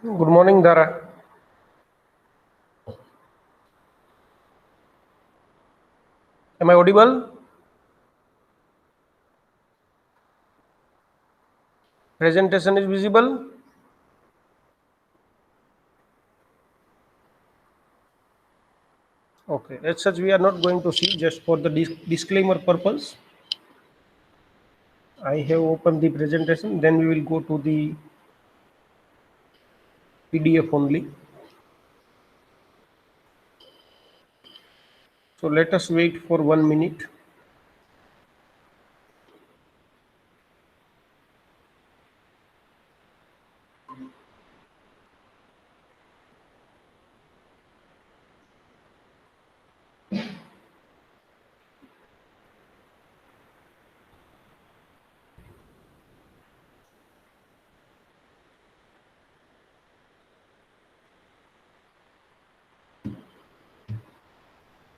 Good morning, Dara. Am I audible? Presentation is visible. Okay. As such, we are not going to see, just for the disclaimer purpose. I have opened the presentation. Then we will go to the PDF only. So let us wait for 1 minute.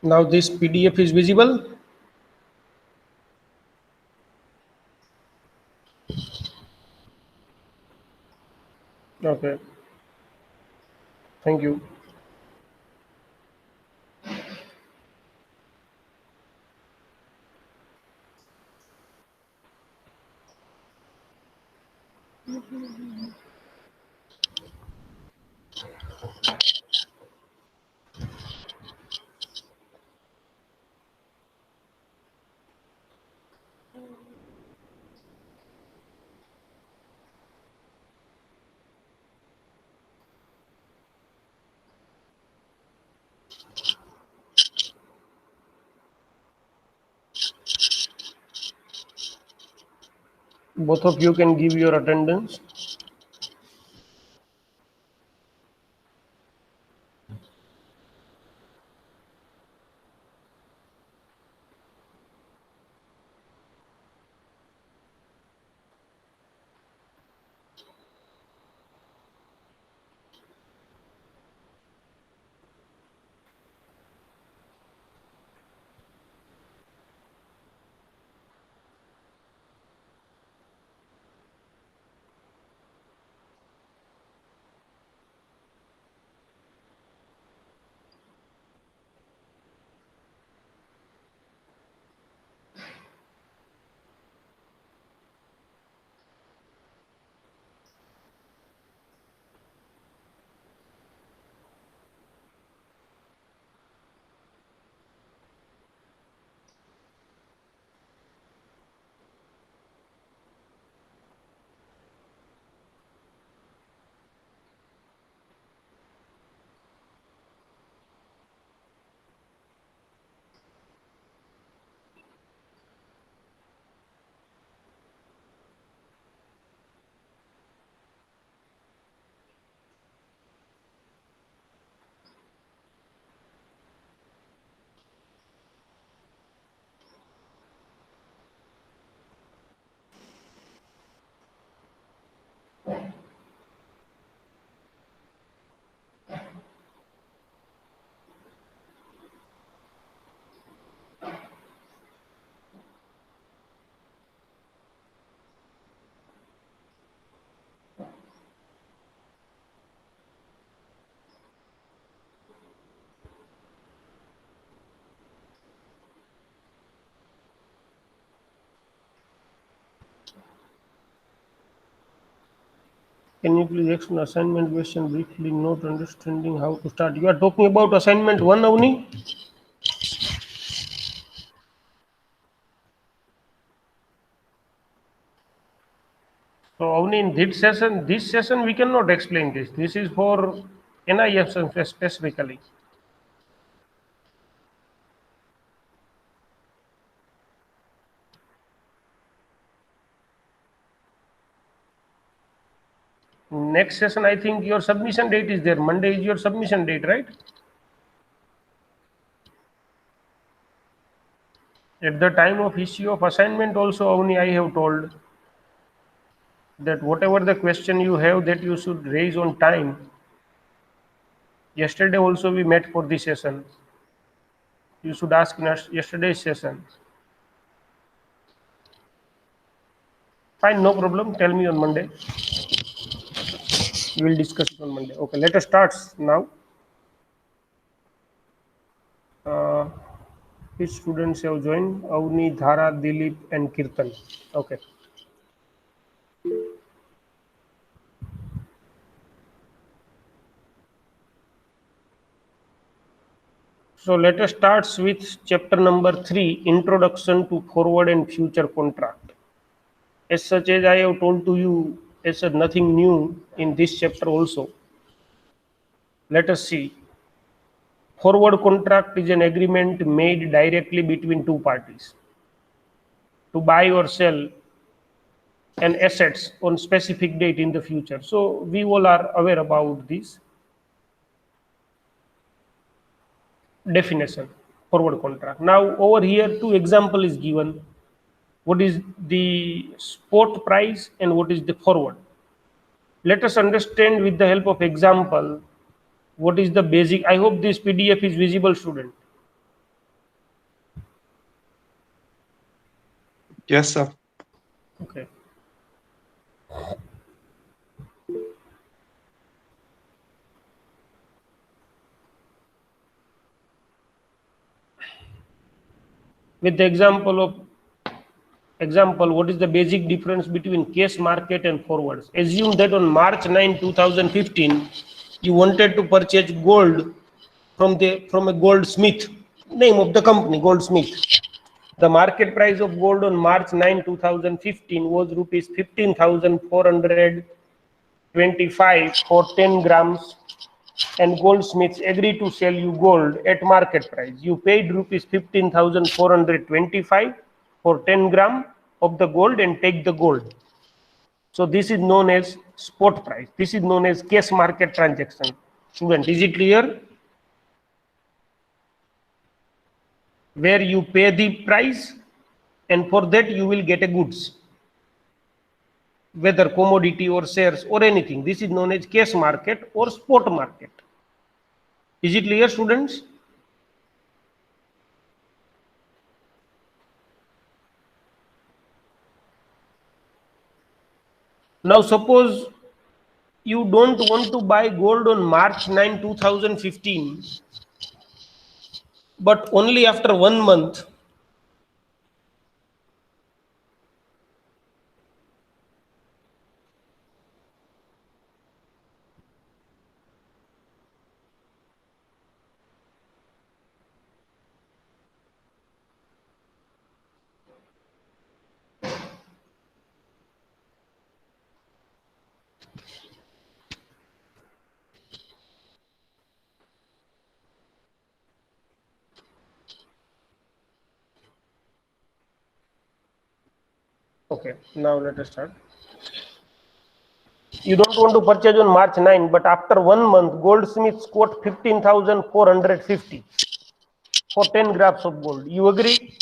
Now this PDF is visible. Okay. Thank you. Both of you can give your attendance. Can you please explain assignment question briefly, not understanding how to start? You are talking about assignment 1, Avni? So Avni, in this session we cannot explain this. This is for NIF specifically. Next session, I think your submission date is there. Monday is your submission date, right? At the time of issue of assignment also, Avni, I have told that whatever the question you have, that you should raise on time. Yesterday also we met for this session. You should ask in yesterday's session. Fine, no problem. Tell me on Monday. We will discuss it on Monday. Okay, let us start now. Which students have joined? Avni, Dhara, Dilip, and Kirtan. Okay. So let us start with chapter number 3, Introduction to Forward and Future Contract. As such as I have told to you, as such nothing new in this chapter also. Let us see. Forward contract is an agreement made directly between two parties to buy or sell an assets on specific date in the future. So we all are aware about this definition, forward contract. Now over here two example is given. What is the spot price and what is the forward? Let us understand with the help of example what is the basic. I hope this PDF is visible, student. Yes, sir. Okay. With the example, what is the basic difference between cash market and forwards? Assume that on March 9, 2015, you wanted to purchase gold from a goldsmith, name of the company, Goldsmith. The market price of gold on March 9, 2015 was rupees 15,425 for 10 grams, and goldsmiths agreed to sell you gold at market price. You paid rupees 15,425 for 10 gram of the gold and take the gold. So this is known as spot price. This is known as cash market transaction. Student, is it clear? Where you pay the price and for that you will get a goods, whether commodity or shares or anything. This is known as cash market or spot market. Is it clear, students? Now suppose you don't want to buy gold on March 9, 2015, but only after 1 month Okay, now let us start. You don't want to purchase on March 9, but after 1 month, goldsmiths quote 15,450 for 10 grams of gold. You agree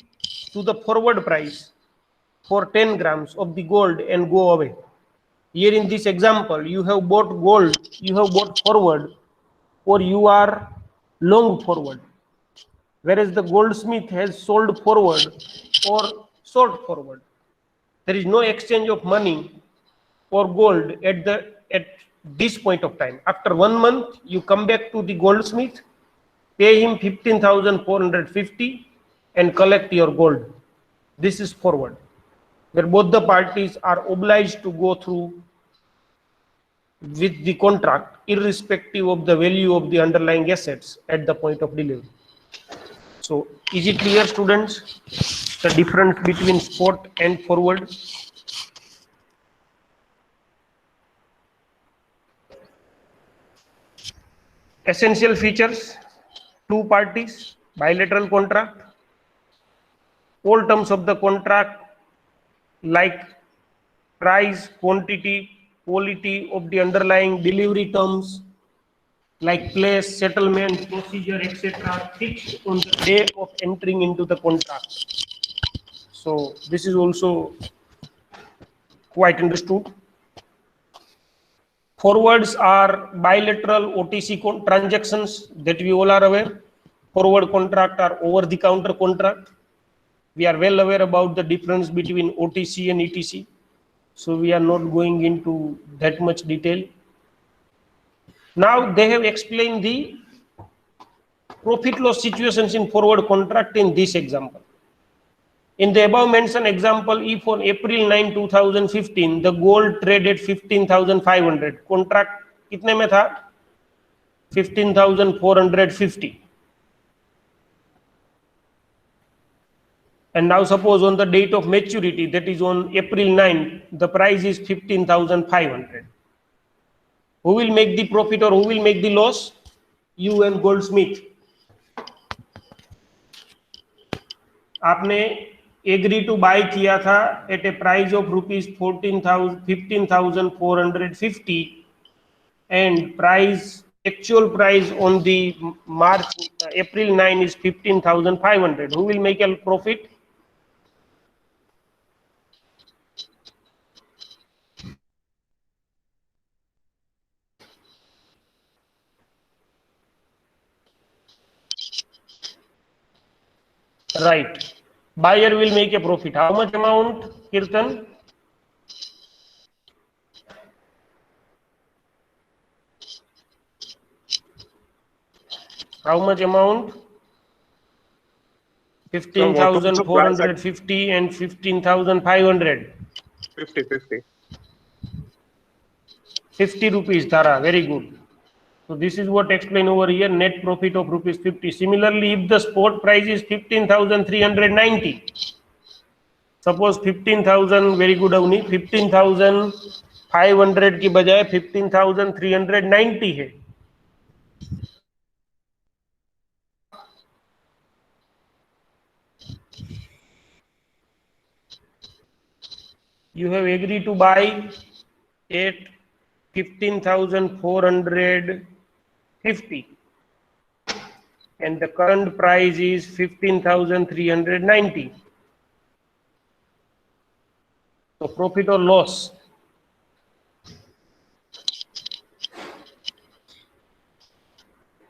to the forward price for 10 grams of the gold and go away. Here in this example, you have bought gold, you have bought forward, or you are long forward, whereas the goldsmith has sold forward or short forward. There is no exchange of money or gold at this point of time. After 1 month, you come back to the goldsmith, pay him 15,450 and collect your gold. This is forward, where both the parties are obliged to go through with the contract irrespective of the value of the underlying assets at the point of delivery. So is it clear, students, the difference between spot and forward? Essential features: two parties, bilateral contract. All terms of the contract like price, quantity, quality of the underlying delivery terms like place, settlement, procedure, etc. fixed on the day of entering into the contract. So this is also quite understood. Forwards are bilateral OTC transactions that we all are aware. Forward contract are over-the-counter contract. We are well aware about the difference between OTC and ETC. So we are not going into that much detail. Now they have explained the profit loss situations in forward contract in this example. In the above mentioned example, if on April 9, 2015 the gold traded 15,500, contract कितने में था? 15,450. And now suppose on the date of maturity, that is on April 9, the price is 15,500. Who will make the profit or who will make the loss? You and Goldsmith. आपने agree to buy किया था at a price of rupees 15,450 and price actual price on the March April 9 is 15,500. Who will make a profit? Right. Buyer will make a profit. How much amount, Kirtan? How much amount? 15,450 and 15,500. 50 rupees, Tara. Very good. So this is what explained over here, net profit of rupees 50. Similarly, if the spot price is 15,390, suppose 15,000, very good Avni, 15,500 की बजाय 15,390 है. You have agreed to buy at 15,450 and the current price is 15,390. So profit or loss?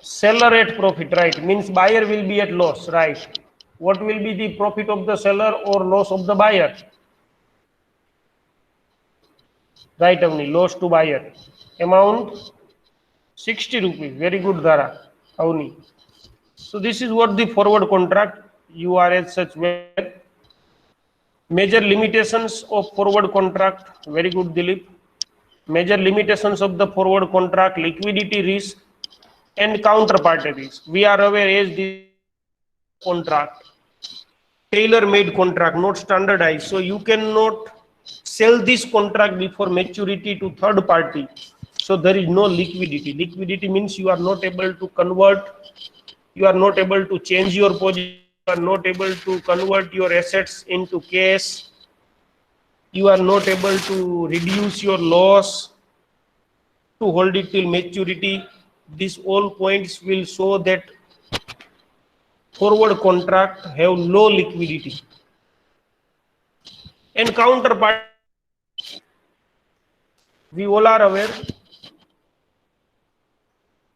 Seller at profit, right? Means buyer will be at loss, right? What will be the profit of the seller or loss of the buyer? Right, Avni, loss to buyer. Amount 60 rupees. Very good, Dara. Avni. So this is what the forward contract you are as such well. Major limitations of forward contract. Very good, Dilip. Major limitations of the forward contract: liquidity risk and counterparty risk. We are aware as the contract, tailor-made contract, not standardized. So you cannot sell this contract before maturity to third party. So there is no liquidity. Liquidity means you are not able to convert, you are not able to change your position, you are not able to convert your assets into cash, you are not able to reduce your loss to hold it till maturity. These all points will show that forward contract have low liquidity. And counterpart, we all are aware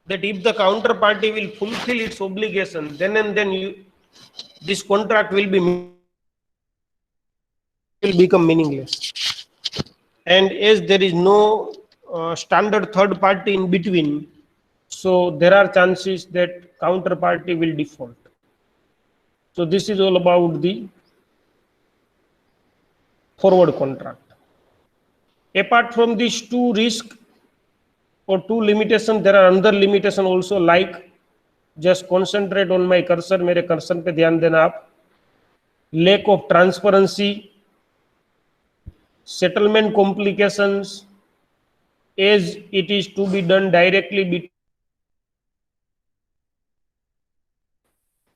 that if the counterparty will fulfill its obligation, then and then this contract will become meaningless. And as there is no standard third party in between, so there are chances that counterparty will default. So this is all about the forward contract. Apart from these two risks or two limitations, there are another limitation also, like, just concentrate on my cursor, मेरे cursor पे ध्यान देना आप. Lack of transparency, settlement complications, as it is to be done directly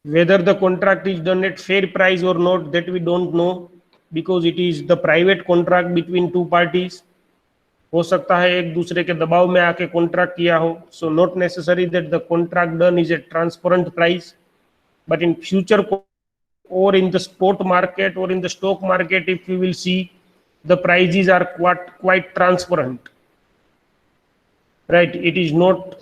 whether the contract is done at fair price or not, that we don't know, because it is the private contract between two parties. हो सकता है एक दूसरे के दबाव में आके contract किया हो. So not necessary that the contract done is at transparent price, but in future or in the spot market or in the stock market, if you will see, the prices are quite transparent, right? It is not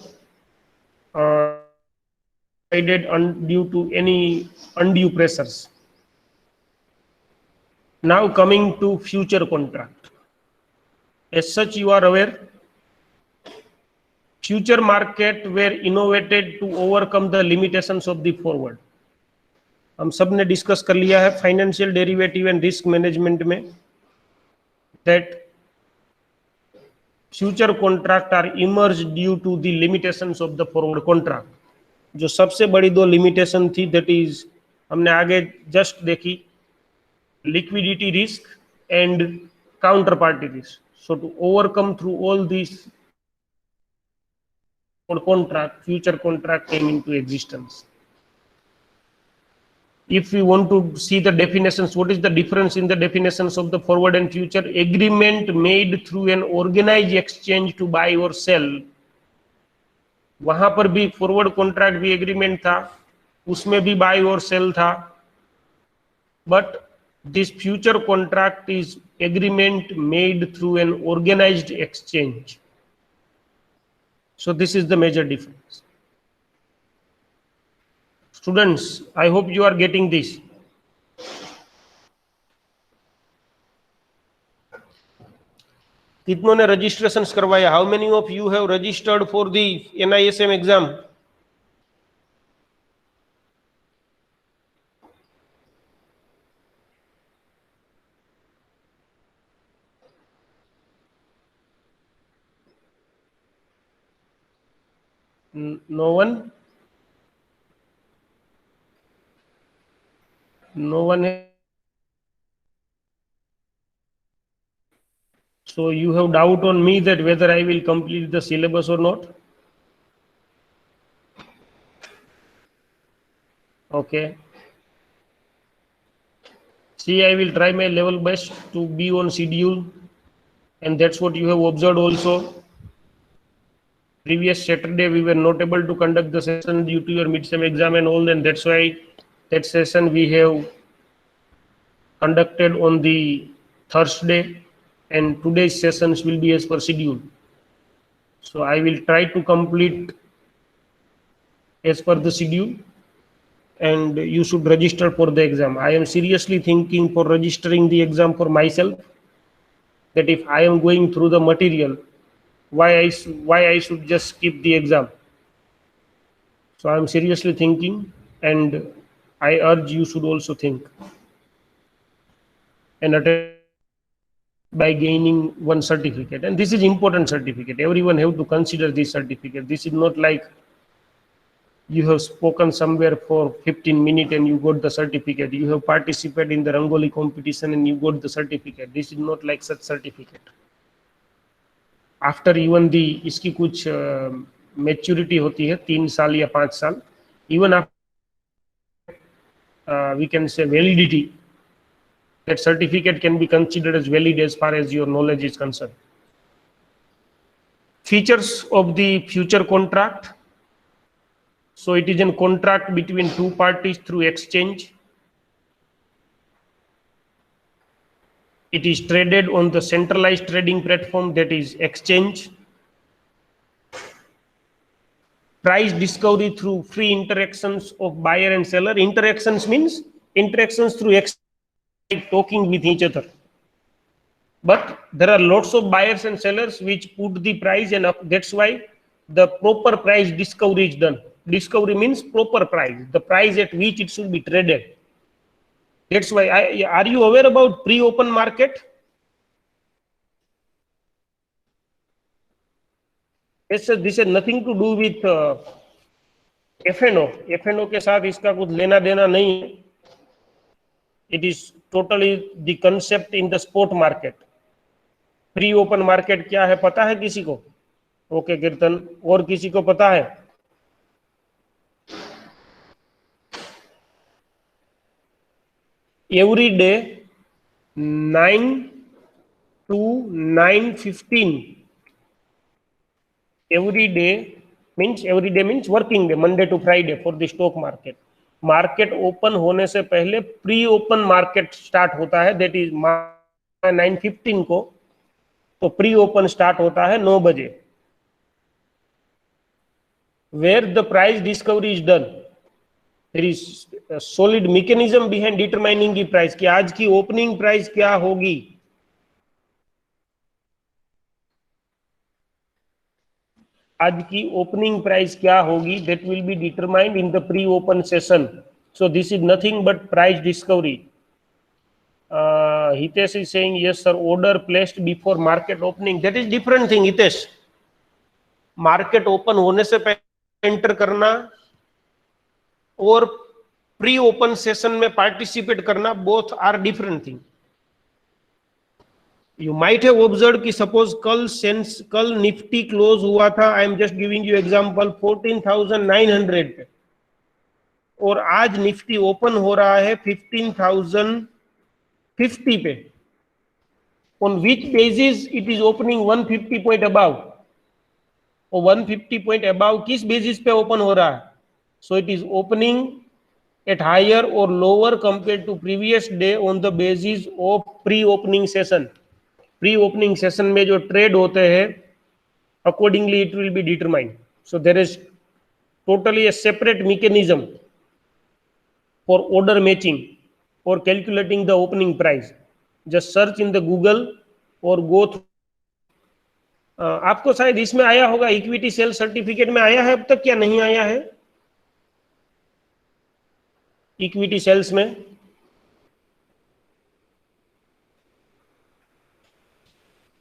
due to any undue pressures. Now coming to future contract. As such, you are aware, future market were innovated to overcome the limitations of the forward. हम सब ने discuss कर लिया है financial derivative and risk management में that future contract are emerge due to the limitations of the forward contract. जो सबसे बड़ी दो लिमिटेशन थी दैट इज हमने आगे जस्ट देखी, liquidity risk and counterparty risk. So to overcome through all these contract, future contract came into existence. If we want to see the definitions, what is the difference in the definitions of the forward and future? Agreement made through an organized exchange to buy or sell. वहां पर भी forward contract भी agreement था, उसमें भी bye और cell था, but this future contract is agreement made through an organized exchange. So this is the major difference. Students, I hope you are getting this. कितनों ने रजिस्ट्रेशन करवाया? How many of you have registered for the NISM exam? No one? No one. So you have doubt on me that whether I will complete the syllabus or not? Okay. See, I will try my level best to be on schedule, and that's what you have observed also. Previous Saturday we were not able to conduct the session due to your midterm exam and all, and that's why that session we have conducted on the Thursday, and today's sessions will be as per schedule. So I will try to complete as per the schedule, and you should register for the exam. I am seriously thinking for registering the exam for myself, that if I am going through the material, why I should just skip the exam. So I am seriously thinking, and I urge you should also think and attend by gaining one certificate. And this is important certificate. Everyone have to consider this certificate. This is not like you have spoken somewhere for 15 minutes and you got the certificate. You have participated in the Rangoli competition and you got the certificate. This is not like such certificate. After even the इसकी कुछ maturity होती है 3 साल या 5 साल, even after we can say validity, that certificate can be considered as valid as far as your knowledge is concerned. Features of the future contract. So it is a contract between two parties through exchange. It is traded on the centralized trading platform, that is exchange. Price discovery through free interactions of buyer and seller. Interactions means interactions through talking with each other. But there are lots of buyers and sellers which put the price, and that's why the proper price discovery is done. Discovery means proper price, the price at which it should be traded. That's why are you aware about pre-open market? Yes, sir, this has nothing to do with FNO. FNO के साथ इसका कुछ लेना देना नहीं है. It is totally the concept in the spot market. Pre open market क्या है पता है किसी को? ओके कीर्तन, और किसी को पता है? Every day 9 to 9:15. Every day means working day, Monday to Friday for the stock market. Market open होने से पहले प्री ओपन मार्केट स्टार्ट होता है, दैट इज 9:15 को. तो प्री ओपन स्टार्ट होता है 9 बजे, where the price discovery is done. There is solid mechanism behind determining the price, कि आज की ओपनिंग प्राइस क्या होगी. आज की ओपनिंग प्राइस क्या होगी, that will be determined in the pre open session. So this is nothing but price discovery. Hitesh is saying yes sir, order placed before market opening, that is different thing. Hitesh, market open होने से पहले enter करना और pre open session में participate करना, both are different thing. You might have observe कि suppose कल Nifty close हुआ था, I am just giving you example 14,900 पे, और आज निफ्टी ओपन हो रहा है 15,050 पे. On which basis it is opening 150 point above, और 150 पॉइंट अबाउ किस बेसिस पे ओपन हो रहा है? So it is opening at higher और lower compare to previous day on the basis of pre opening session. Pre opening session में जो trade होते हैं, accordingly it will be determined. So there is totally a separate mechanism for order matching or calculating the opening price. Just search in the Google or go through. आपको शायद इसमें आया होगा, equity cell certificate में आया है अब तक, क्या नहीं आया है? इक्विटी सेल्स में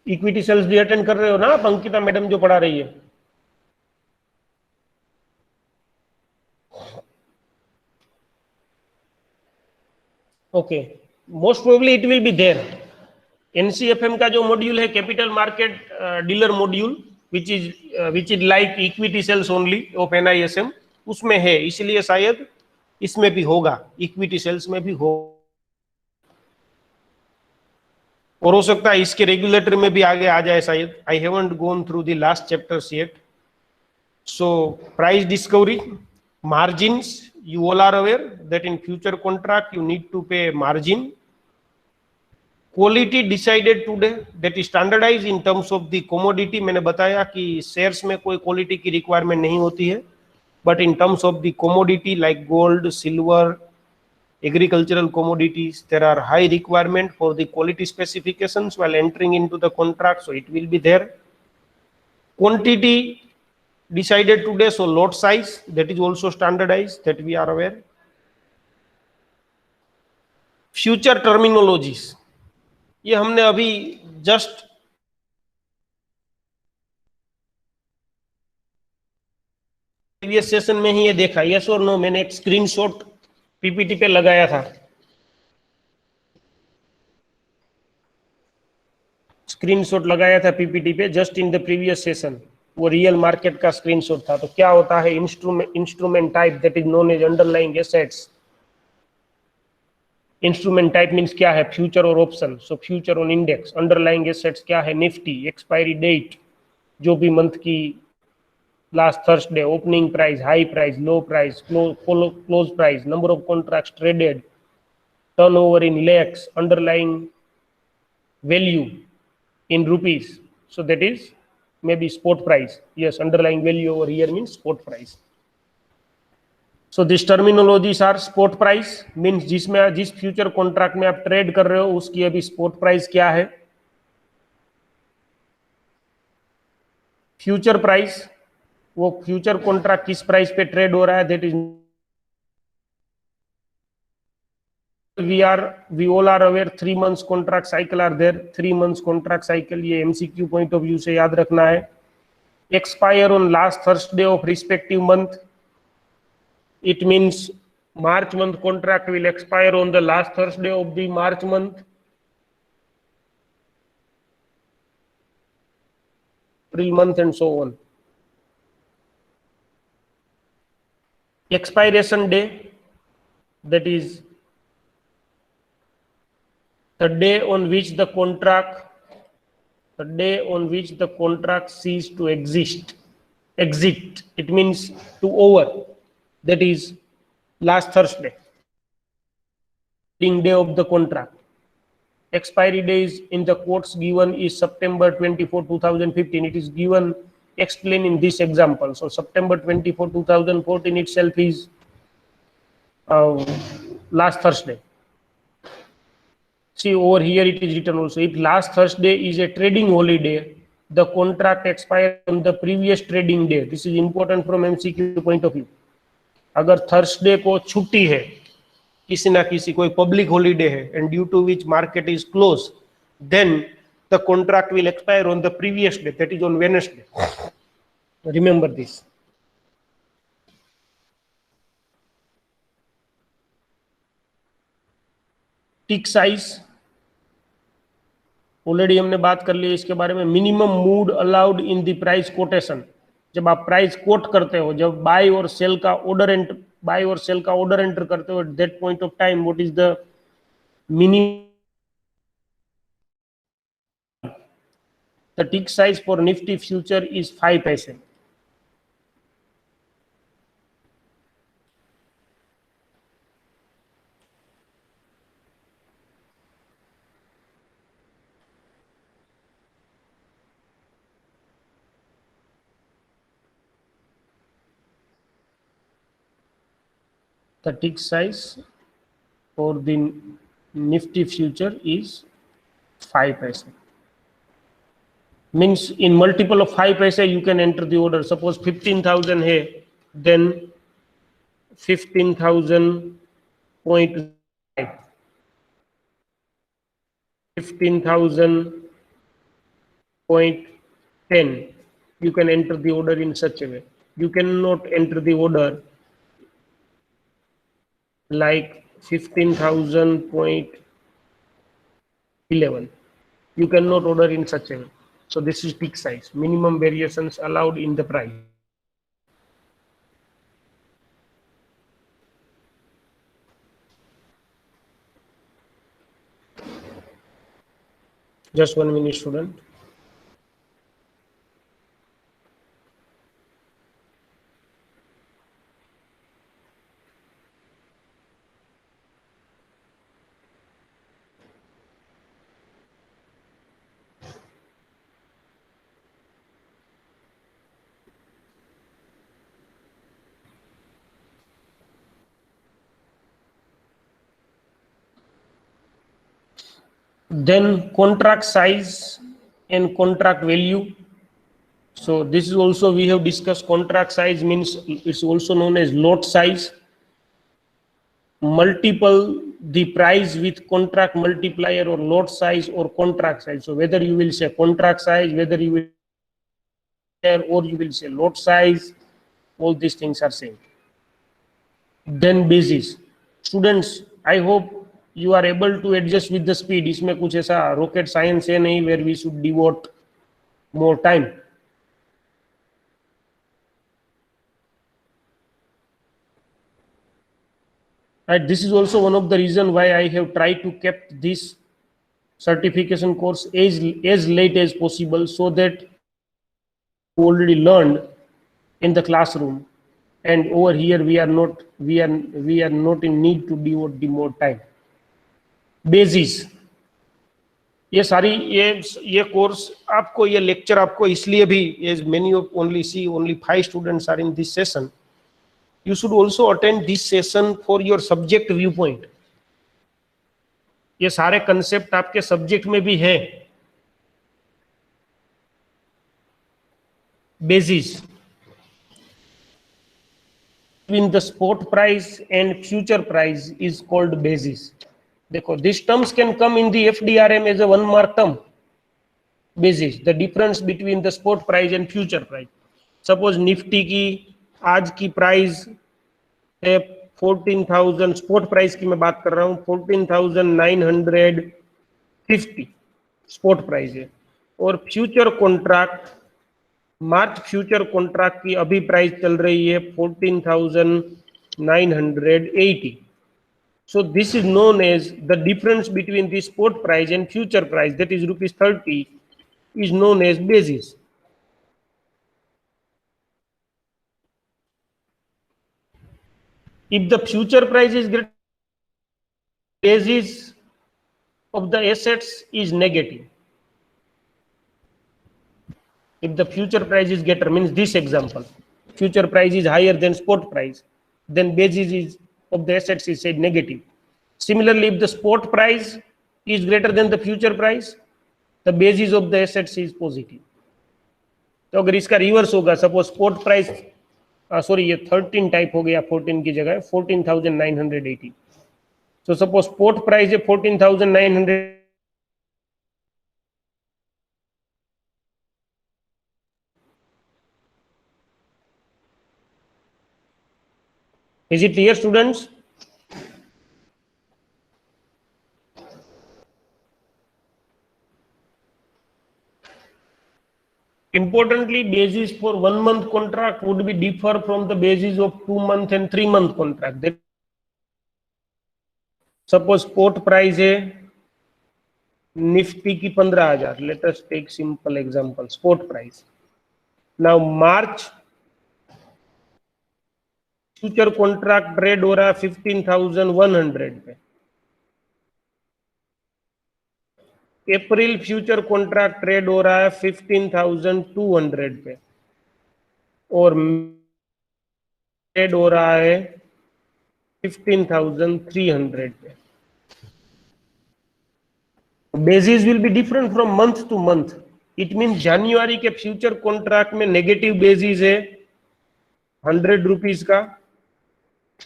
इक्विटी सेल्स भी अटेंड कर रहे हो ना आप, अंकिता मैडम जो पढ़ा रही है? Okay, most probably it will be there. NCFM का जो मॉड्यूल है, capital market dealer module, which is like equity sales only of NISM, उसमें है, इसलिए शायद इसमें भी होगा, इक्विटी सेल्स में भी हो, और हो सकता है इसके रेगुलेटर में भी आगे आ जाए शायद. I haven't gone through the last chapters yet. So price discovery, margins, you all are aware that in future contract you need to pay margin. Quality decided today, that is standardize in terms of the commodity. मैंने बताया कि shares में कोई quality की requirement नहीं होती है, but in terms of the commodity like gold, silver, agricultural commodities, there are high requirement for the quality specifications while entering into the contract, so it will be there. Quantity decided today, so lot size, that is also standardized, that we are aware. Future terminologies, ये हमने अभी just previous session में ही ये देखा. Yes और no? मैंने एक screenshot PPT पे लगाया था, स्क्रीनशॉट लगाया था पीपीटी पे just in the previous session. वो रियल मार्केट का स्क्रीनशॉट था. तो क्या होता है instrument type, that is known as underlying assets. Instrument type means क्या है? फ्यूचर और option. So future on index. Underlying assets क्या है? निफ्टी. एक्सपायरी डेट, जो भी मंथ की last Thursday, opening price, high price, low price, close price, number of contracts traded, turnover in lakhs, underlying value in rupees, so that is maybe spot price. Yes, underlying value over here means spot price. So these terminologies are spot price means जिसमें जिस future contract में आप trade कर रहे हो उसकी अभी spot price क्या है. फ्यूचर प्राइस, वो फ्यूचर कॉन्ट्रैक्ट किस प्राइस पे ट्रेड हो रहा है, that is we all are aware 3 months contract cycle are there. 3 months contract cycle, ये MCQ point of view से याद रखना है. Expire on last Thursday of respective month, it means March month contract will expire on the last Thursday of the March month. April month and so on. Expiration day, that is the day on which the contract cease to exit. It means to over, that is last Thursday, day of the contract. Expiry days in the quotes given is September 24, 2015. It is given, explained in this example. So September 24, 2014 itself is last Thursday. See over here it is written also, if last Thursday is a trading holiday, the contract expires on the previous trading day. This is important from MCQ point of view. अगर Thursday को छुट्टी है, किसी ना किसी कोई public holiday है, and due to which market is closed, then the contract will expire on the previous day, that is on Wednesday. Remember this. Tick size already हमने बात कर ली इसके बारे में. Minimum mood allowed in the price quotation. जब आप price quote करते हो, जब बाय और सेल का ऑर्डर एंटर करते हो, at that point of time what is the minimum. The tick size for Nifty future is 5 पैसे. The tick size for the Nifty future is 5 paise. Means in multiple of 5 paise you can enter the order. Suppose 15,000 hai, then 15,000.5, 15,000.10. You can enter the order in such a way. You cannot enter the order like 15,000.11. You cannot order in such a way. So this is tick size, minimum variations allowed in the price. Just 1 minute, student. Then contract size and contract value. So this is also, we have discussed, contract size means it's also known as lot size. Multiple the price with contract multiplier or lot size or contract size. So whether you will say contract size, whether you will or you will say lot size, all these things are same. Then basis. Students, I hope you are able to adjust with the speed. इसमें कुछ ऐसा rocket science है नहीं where we should devote more time. And this is also one of the reason why I have tried to keep this certification course as late as possible, so that you already learned in the classroom, and over here we are not in need to devote the more time. Basis. ये सारी ये course आपको, ये lecture आपको इसलिए भी, as many of only 5 students are in this session, you should also attend this session for your subject viewpoint. ये सारे कंसेप्ट आपके सब्जेक्ट में भी है. Basis between the spot price and future price is called basis. देखो, these terms can come in the FDRM as a 1 mark term. Basis, the difference between the spot price and future price. Suppose Nifty की आज की price है 14,000, spot price की मैं बात कर रहा हूँ, 14,950 स्पॉट प्राइस है, और फ्यूचर कॉन्ट्रैक्ट, मार्च फ्यूचर कॉन्ट्रैक्ट की अभी प्राइस चल रही है 14,980. So this is known as the difference between the spot price and future price, that is rupees 30, is known as basis. If the future price is greater, basis of the assets is negative. If the future price is greater, means this example, future price is higher than spot price, then basis is of the assets is said negative. Similarly, if the spot price is greater than the future price, the basis of the assets is positive. तो अगर इसका reverse होगा, suppose spot price, sorry ये 13 type हो गया, 14 की जगह 14,980. So suppose spot price है 14,900. Is it clear, students? Importantly, basis for 1 month contract would be differ from the basis of 2 month and 3 month contract. That suppose spot price है Nifty की 15,000. Let us take simple example. Spot price. Now March future contract trade हो रहा है 15,100 पे. अप्रैल future contract trade हो रहा है 15,200 पे. और ट्रेड हो रहा है 15,300 पे. Basis will be different from month to month. It mean जनवरी के फ्यूचर कॉन्ट्रैक्ट में नेगेटिव बेसिस है 100 रुपीज का.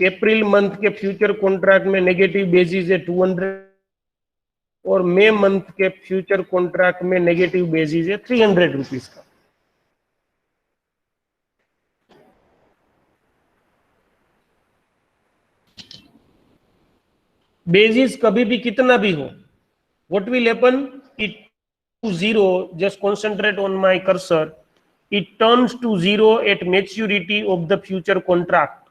अप्रैल मंथ के फ्यूचर कॉन्ट्रैक्ट में नेगेटिव बेसिस है 200. और मई मंथ के फ्यूचर कॉन्ट्रैक्ट में नेगेटिव बेसिस है 300 रुपीज का. बेसिस कभी भी कितना भी हो, what will happen, it to zero, just concentrate on my cursor, it turns to zero at maturity of the future contract.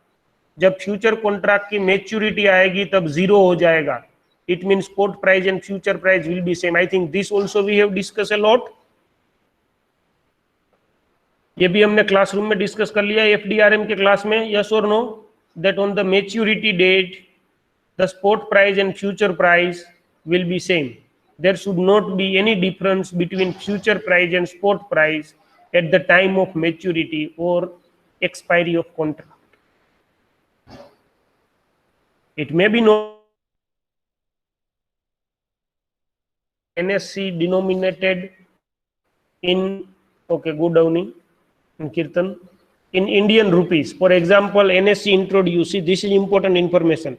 जब फ्यूचर कॉन्ट्रैक्ट की मेच्योरिटी आएगी तब जीरो हो जाएगा. It mean spot price and future price will be same. I think this also we have discuss a lot. ये भी हमने classroom में डिस्कस कर लिया एफडीआरएम के क्लास में. यस और no, that on the maturity date the spot price and future price will be same. There should not be any difference between future price and spot price at the time of maturity or expiry of contract. It may be no NSC denominated in, okay, good evening, Kirtan, in Indian rupees. For example, NSC introduced, see, this is important information.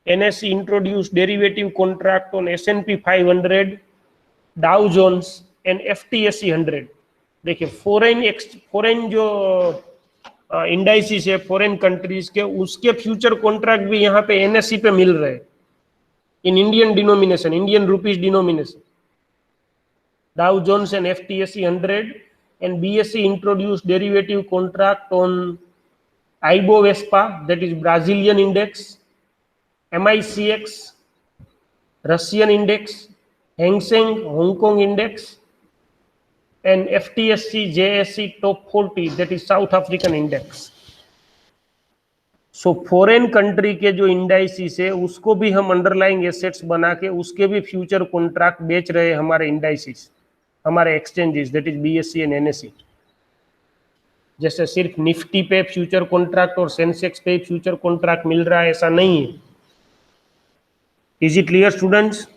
NSE introduced derivative contract on S&P 500, Dow Jones and FTSE 100. देखिए foreign जो indices है foreign countries के, उसके future contract भी यहाँ पे NSE पे मिल रहे हैं in Indian denomination, Indian rupees denomination. Dow Jones and FTSE 100 and BSE introduced derivative contract on IBOVESPA, that is Brazilian index, MICX, Russian index, Hang Seng, Hong Kong index, and FTSE JSE top 40, that is South African index. So foreign country के जो indices है उसको भी हम underlying assets बना के उसके भी फ्यूचर कॉन्ट्रैक्ट बेच रहे हैं हमारे इंडाइसिस, हमारे exchanges, that is BSE and NSE. जैसे सिर्फ निफ्टी पे फ्यूचर कॉन्ट्रैक्ट और सेंसेक्स पे फ्यूचर कॉन्ट्रैक्ट मिल रहा है, ऐसा नहीं है. Is it clear students?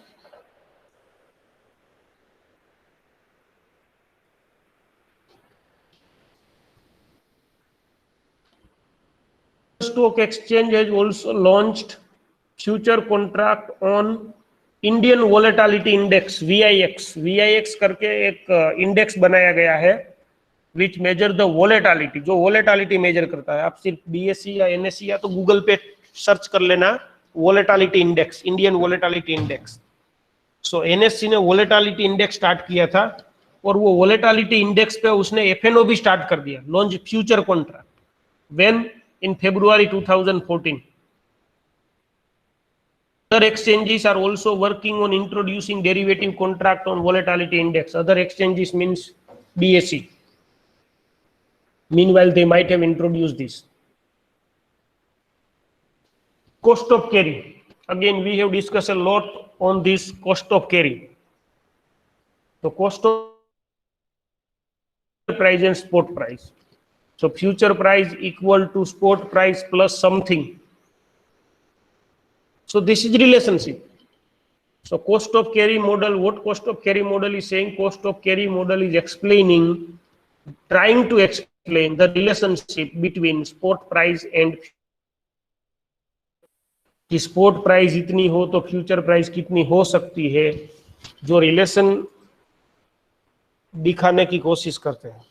Stock Exchange has also launched future contract on Indian Volatility Index, VIX. VIX करके एक इंडेक्स बनाया गया है विच मेजर द वोलेटिलिटी, जो वोलेटिलिटी मेजर करता है. आप सिर्फ BSE या NSE या तो गूगल पे सर्च कर लेना volatility index, Indian volatility index. So NSE ने वोलेटिलिटी इंडेक्स स्टार्ट किया था और वो वोलेटिलिटी इंडेक्स पे उसने FNO भी स्टार्ट कर दिया, launch future contract. When? In February 2014. Other exchanges are also working on introducing derivative contract on volatility index. Other exchanges means BSE. Meanwhile, they might have introduced this. Cost of carry. Again, we have discussed a lot on this cost of carry. The cost of price and spot price. So future price equal to spot price plus something. So this is relationship. So cost of carry model, what cost of carry model is saying? Cost of carry model is explaining trying to explain the relationship between spot price and कि spot price इतनी हो तो future price कितनी हो सकती है, जो relation दिखाने की कोशिश करते हैं.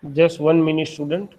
Just 1 minute student.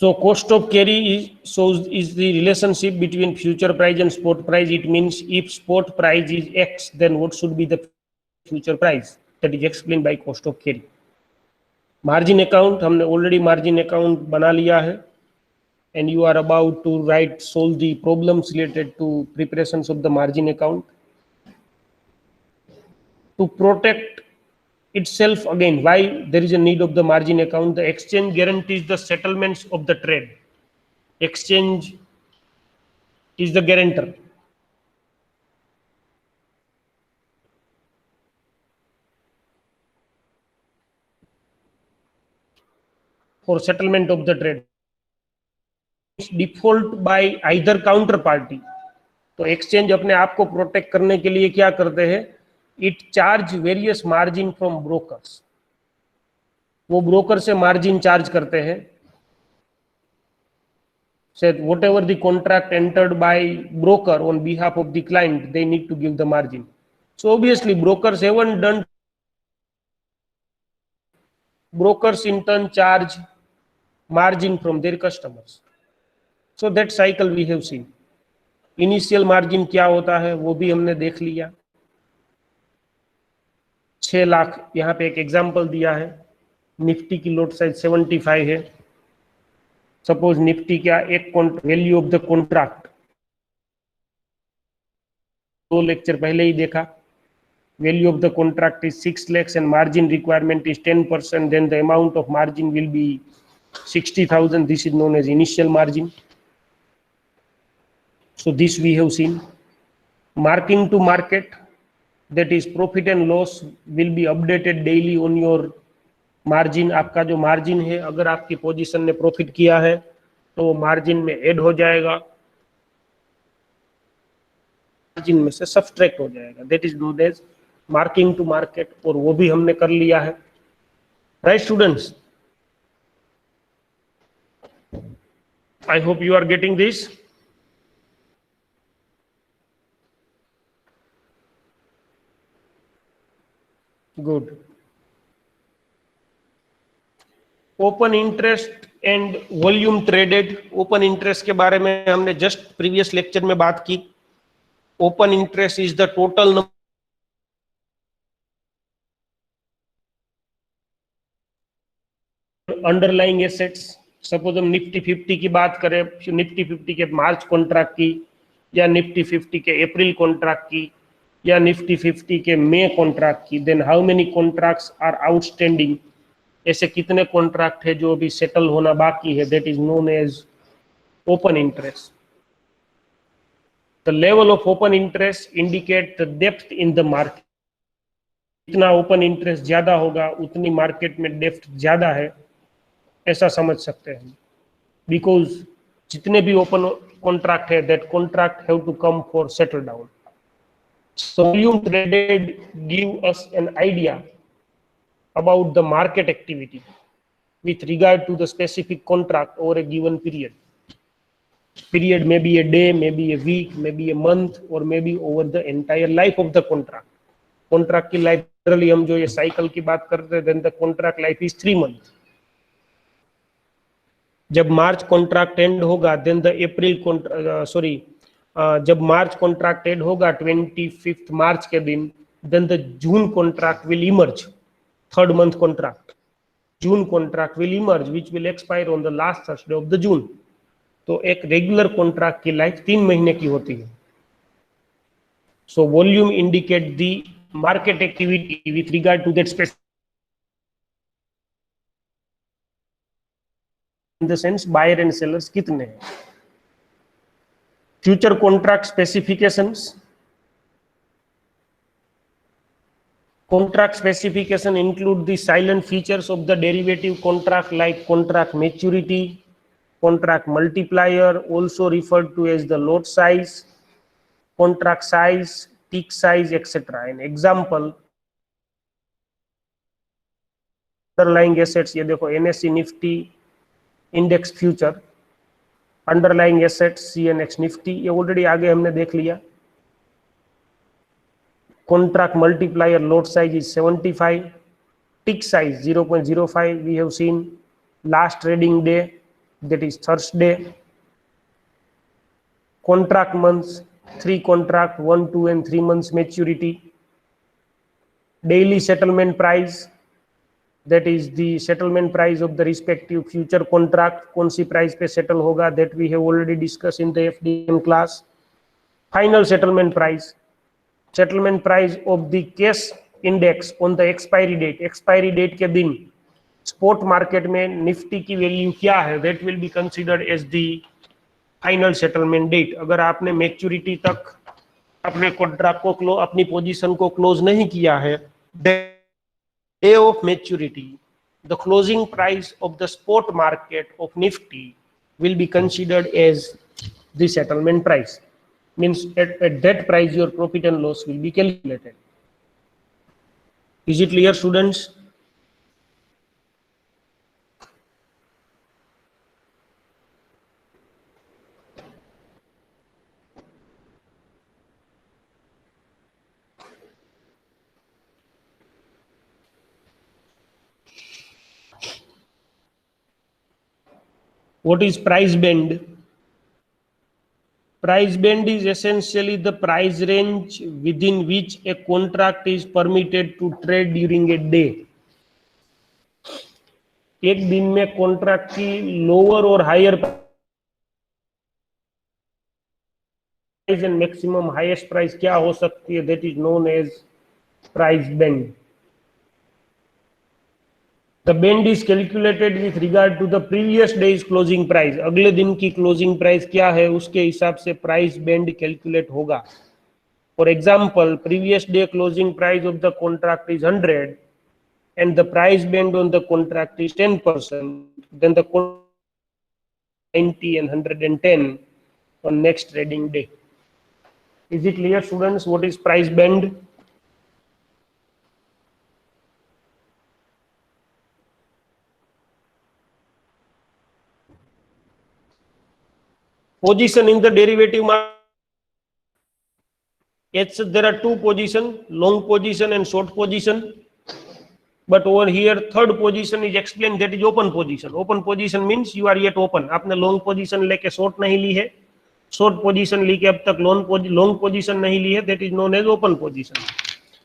So cost of carry is the relationship between future price and spot price. It means if spot price is X, then what should be the future price? That is explained by cost of carry. Margin account, हमने already margin account बना लिया है, and you are about to solve the problems related to preparations of the margin account. To protect itself again, why there is a need of the margin account? The exchange guarantees the settlements of the trade. Exchange is the guarantor. For settlement of the trade. Default by either counterparty. तो exchange अपने आप को protect करने के लिए क्या करते हैं? It charge various margin from brokers. वो ब्रोकर से मार्जिन चार्ज करते हैं. Said whatever the contract entered by broker on behalf of the client, they need to give the margin. So obviously brokers haven't done. Brokers in turn charge margin from their customers. So that cycle we have seen. Initial margin क्या होता है वो भी हमने देख लिया. 6 लाख यहाँ पे एक एग्जांपल दिया है. निफ्टी की लोट साइज 75 है. सपोज निफ्टी क्या एक value of the contract 2 lecture पहले ही देखा. Value of the contract is 6 lakhs and margin requirement is 10%, then the amount of margin will be 60,000. This is known as initial margin. So this we have seen. Marking to market, that is profit and loss will be updated daily on your margin. आपका जो margin है, अगर आपकी position ने profit किया है तो margin में ऐड हो जाएगा, मार्जिन में से सब्सट्रैक्ट हो जाएगा. That is known as marking to market, और वो भी हमने कर लिया है. Right students, I hope you are getting this. Good. Open interest and volume traded. Open interest के बारे में हमने जस्ट प्रीवियस लेक्चर में बात की. Open interest is the total number underlying assets. Suppose हम निफ्टी 50 की बात करें, निफ्टी 50 के मार्च कॉन्ट्रैक्ट की, या निफ्टी 50 के अप्रैल कॉन्ट्रैक्ट की, या निफ्टी 50 के मई कॉन्ट्रैक्ट की, then how many contracts are outstanding. ऐसे कितने कॉन्ट्रैक्ट है जो अभी सेटल होना बाकी है. That is known as open interest. The level of open interest indicate the depth in the market. जितना ओपन इंटरेस्ट ज्यादा होगा उतनी मार्केट में डेप्थ ज्यादा है, ऐसा समझ सकते हैं. बिकॉज जितने भी ओपन कॉन्ट्रैक्ट है, that contract have to come for settle down. So volume traded give us an idea about the market activity with regard to the specific contract over a given period. Period may be a day, maybe a week, maybe a month, or maybe over the entire life of the contract. Contract की life generally हम जो ये cycle की बात करते हैं, then the contract life is 3 months. जब March contract end होगा, देन द अप्रैल जब मार्च कॉन्ट्रैक्ट एंड होगा 25 मार्च के दिन, then the June contract will emerge. 3rd month contract, June contract will emerge which will expire on the last Thursday of the June. तो एक regular contract की life 3 महीने की होती है. So volume indicate the market activity with regard to that specific, in the sense buyer and sellers कितने हैं. Future contract specifications. Contract specification include the silent features of the derivative contract like contract maturity, contract multiplier, also referred to as the lot size, contract size, tick size, etc. An example, underlying assets, ये देखो NSE Nifty index future, underlying assets CNX Nifty, ये already आगे हमने देख लिया. Contract multiplier lot size is 75, tick size 0.05, we have seen. Last trading day, that is Thursday. Contract months, 3 contract, 1, 2 and 3 months maturity. Daily settlement price, that is the settlement price of the respective future contract, कौन सी price पे settle होगा, that we have already discussed in the FDM class. Final settlement price of the cash index on the expiry date के दिन spot market में Nifty की value क्या है, that will be considered as the final settlement date. अगर आपने maturity तक अपने कॉन्ट्रैक्ट को अपनी पोजीशन को क्लोज नहीं किया है, day of maturity, the closing price of the spot market of Nifty will be considered as the settlement price. Means at that price your profit and loss will be calculated. Is it clear, students? What is price band? Price band is essentially the price range within which a contract is permitted to trade during a day. एक दिन में contract की lower और higher price and maximum highest price क्या हो सकती है, that is known as price band. The band is calculated with regard to the previous day's closing price. अगले दिन की closing price क्या है, उसके हिसाब से price band calculate होगा. For example, previous day closing price of the contract is 100 and the price band on the contract is 10%. Then the 90 and 110 on next trading day. Is it clear, students, what is price band? Position in the derivative market. There are two positions, long position and short position. But over here, third position is explained, that is open position. Open position means you are yet open. आपने long position लेके short नहीं ली है, short position लेके अब तक long position नहीं ली है, that is known as open position.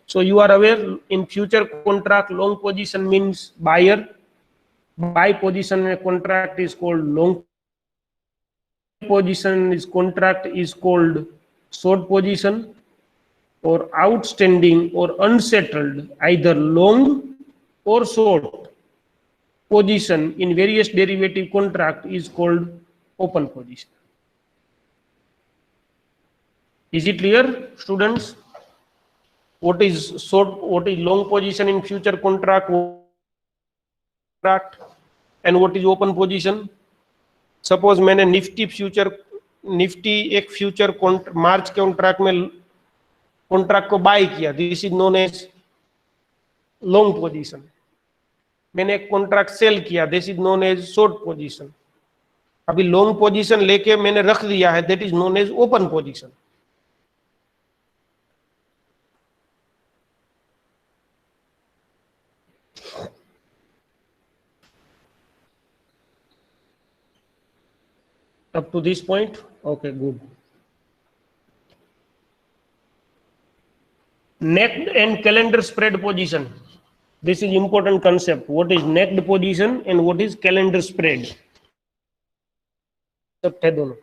So you are aware, in future contract, long position means buyer. Buy position में contract is called long position, is contract is called short position, or outstanding or unsettled either long or short position in various derivative contract is called open position. Is it clear, students? What is short, what is long position in future contract and what is open position? Suppose मैंने निफ्टी एक future March contract में contract को buy किया, this is known as long position. मैंने एक contract sell किया, this is known as short position. अभी long position लेके मैंने रख दिया है, that is known as open position. Up to this point? Okay, good. Necked and calendar spread position. This is important concept. What is necked position and what is calendar spread? सब थे दोनों.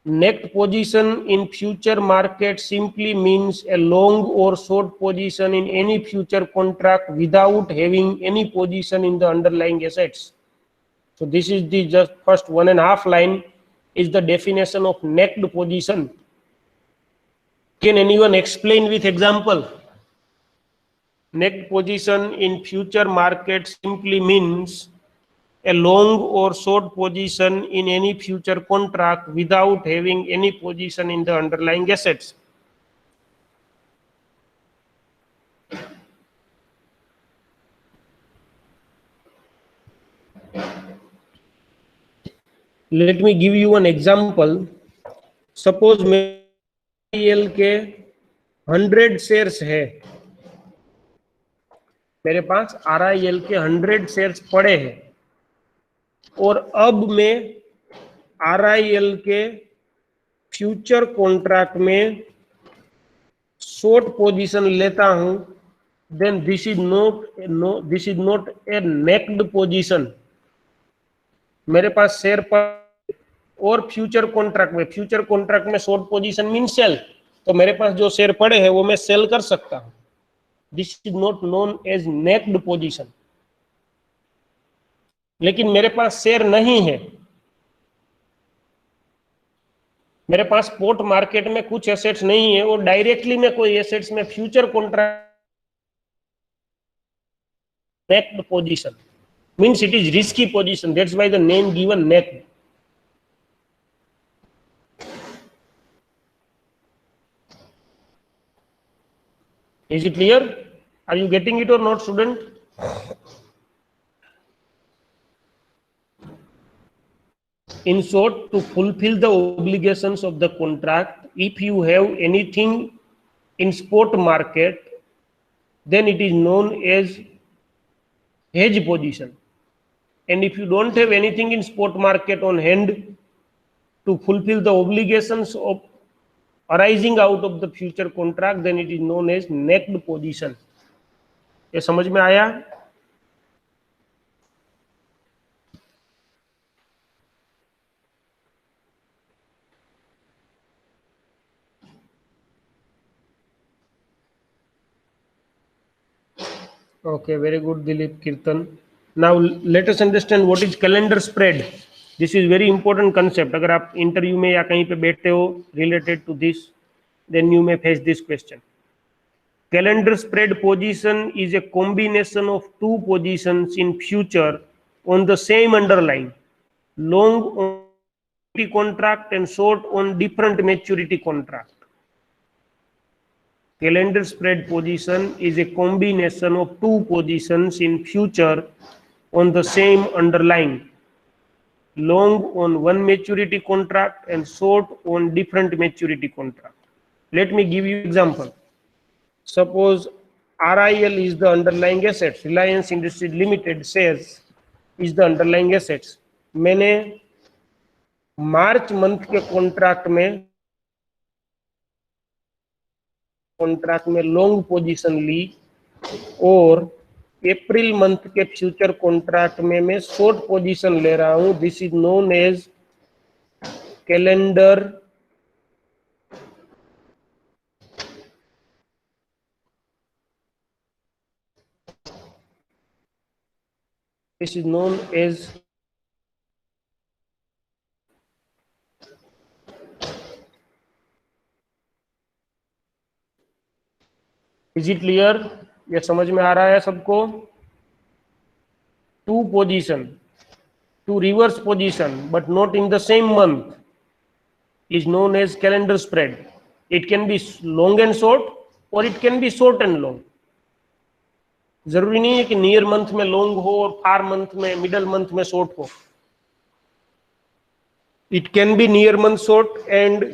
Next position in future market simply means a long or short position in any future contract without having any position in the underlying assets. So this is the just first 1.5 line is the definition of next position. Can anyone explain with example? Next position in future market simply means a long or short position in any future contract without having any position in the underlying assets. Let me give you an example. Suppose मेरे के 100 shares है, मेरे पास RIL के 100 shares पड़े हैं और अब मैं RIL के फ्यूचर कॉन्ट्रैक्ट में शॉर्ट पोजीशन लेता हूं, then this is not a naked position. मेरे पास शेयर पर और फ्यूचर कॉन्ट्रैक्ट में शॉर्ट पोजीशन मीन सेल, तो मेरे पास जो शेयर पड़े हैं वो मैं सेल कर सकता हूं. This is not known as naked position. लेकिन मेरे पास शेयर नहीं है, मेरे पास स्पॉट मार्केट में कुछ एसेट्स नहीं है और डायरेक्टली मैं कोई एसेट्स में future contract naked position means it is risky position, that's why the name given neck. Is it clear? Are you getting it or not, student? In short, to fulfill the obligations of the contract, if you have anything in spot market, then it is known as hedge position. And if you don't have anything in spot market on hand to fulfill the obligations of arising out of the future contract, then it is known as necked position. ये समझ में आया? Okay, very good, Dilip Kirtan. Now let us understand what is calendar spread. This is very important concept. अगर आप interview में या कहीं पे बैठते हो related to this, then you may face this question. Calendar spread position is a combination of two positions in future on the same underlying, long on maturity contract and short on different maturity contract. Calendar spread position is a combination of two positions in future on the same underlying, long on one maturity contract and short on different maturity contract. Let me give you example. Suppose RIL is the underlying assets, Reliance Industries Limited shares is the underlying assets. मैंने March month के contract में long position ली और April month के future contract में मैं short position ले रहा हूं. This is known as calendar this is known as is it clear? ये समझ में आ रहा है सबको? Two position, two reverse position but not in the same month is known as calendar spread. It can be long and short or it can be short and long. जरूरी नहीं है कि नियर मंथ में long हो और फार month में, middle month में short हो. It can be near month short and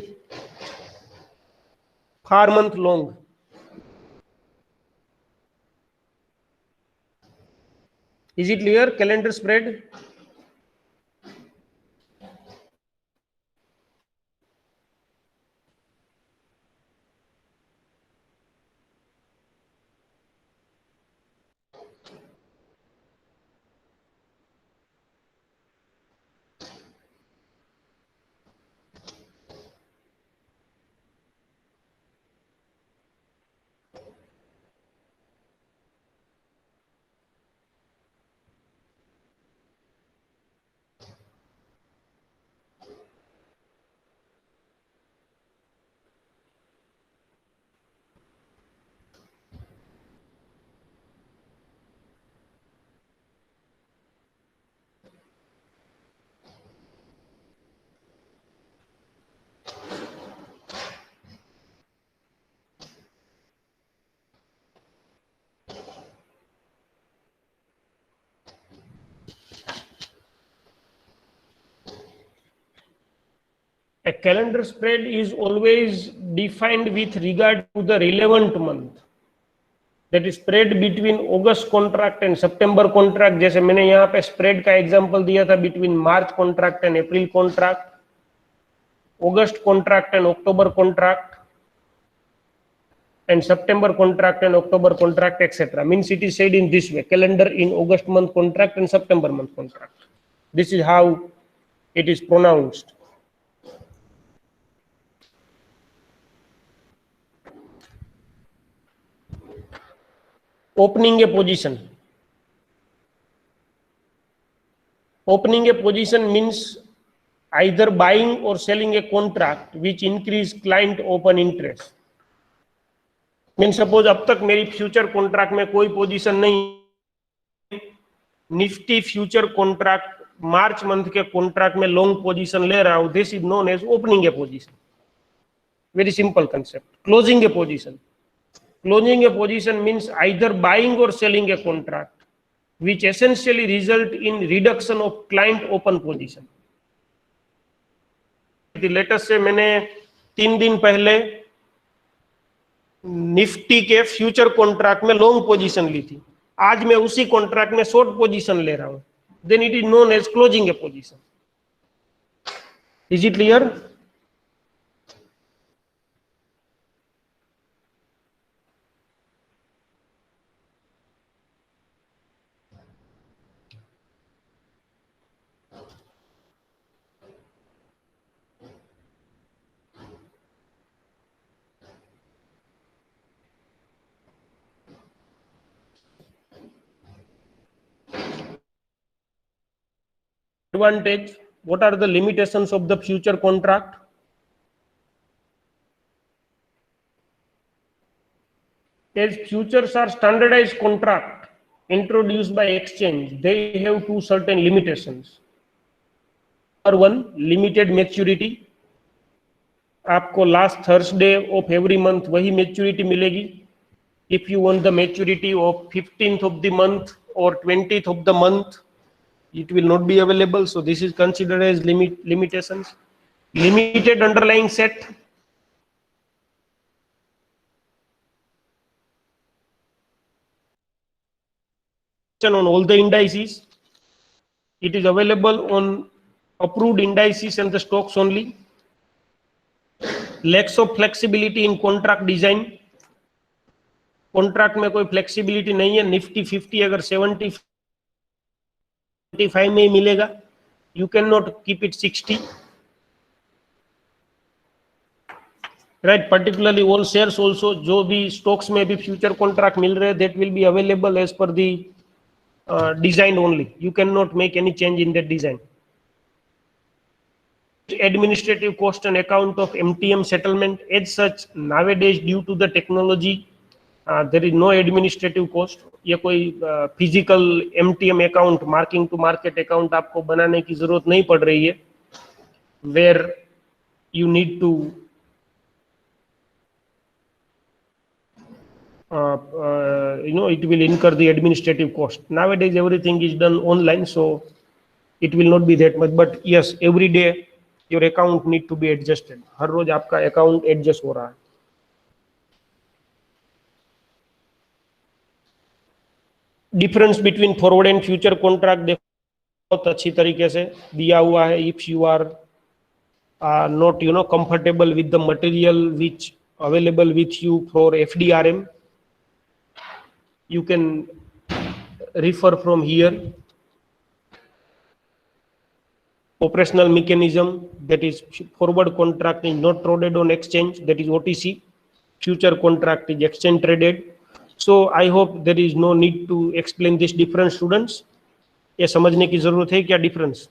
far month long. Is it clear? Calendar spread. A calendar spread is always defined with regard to the relevant month. That is spread between August contract and September contract. जैसे मैंने यहाँ पे spread का example दिया था between March contract and April contract, August contract and October contract, and September contract and October contract, etc. Means it is said in this way: calendar in August month contract and September month contract. This is how it is pronounced. Opening a position. Opening a position means either buying or selling a contract which increase client open interest. Mean suppose अब तक मेरी future contract में कोई position नहीं, Nifty future contract March month के contract में long position ले रहा हूं, this is known as opening a position. Very simple concept. Closing a position. Closing a position means either buying or selling a contract, which essentially result in reduction of client open position. Let us say मैंने 3 दिन पहले Nifty के future contract में long position ली थी, आज मैं उसी contract में शॉर्ट पोजीशन ले रहा हूं, then it is known as closing a position. Is it clear? Advantage. What are the limitations of the future contract? As futures are standardized contract introduced by exchange, they have two certain limitations. Number one, limited maturity. आपको last Thursday of every month वही maturity मिलेगी. If you want the maturity of 15th of the month or 20th of the month, it will not be available. So this is considered as limitations. Limited underlying set. On all the indices, it is available on approved indices and the stocks only. Lacks of flexibility in contract design. Contract में कोई flexibility नहीं है. Nifty 50 अगर 75 में ही मिलेगा, you can not keep it 60, right. Particularly all shares also, जो भी stocks में भी फ्यूचर कॉन्ट्रैक्ट मिल रहे हैं, that will be available as per the design only. You can not make any change in that design. Administrative cost and account of MTM settlement. As such, nowadays due to the technology, there is no administrative cost. ये कोई physical MTM account, marking to market account आपको बनाने की जरूरत नहीं पड़ रही है, where you need to it will incur the administrative cost. Nowadays everything is done online, so it will not be that much. But yes, every day your account need to be adjusted. हर रोज आपका account adjust हो रहा है. Difference between forward and future contract देखो बहुत अच्छी तरीके से दिया हुआ है. If you are not comfortable with the material which available with you for FDRM, you can refer from here. Operational mechanism, that is forward contract is not traded on exchange, that is OTC. Future contract is exchange traded. So I hope there is no need to explain this difference, students. ये समझने की जरूरत है क्या difference?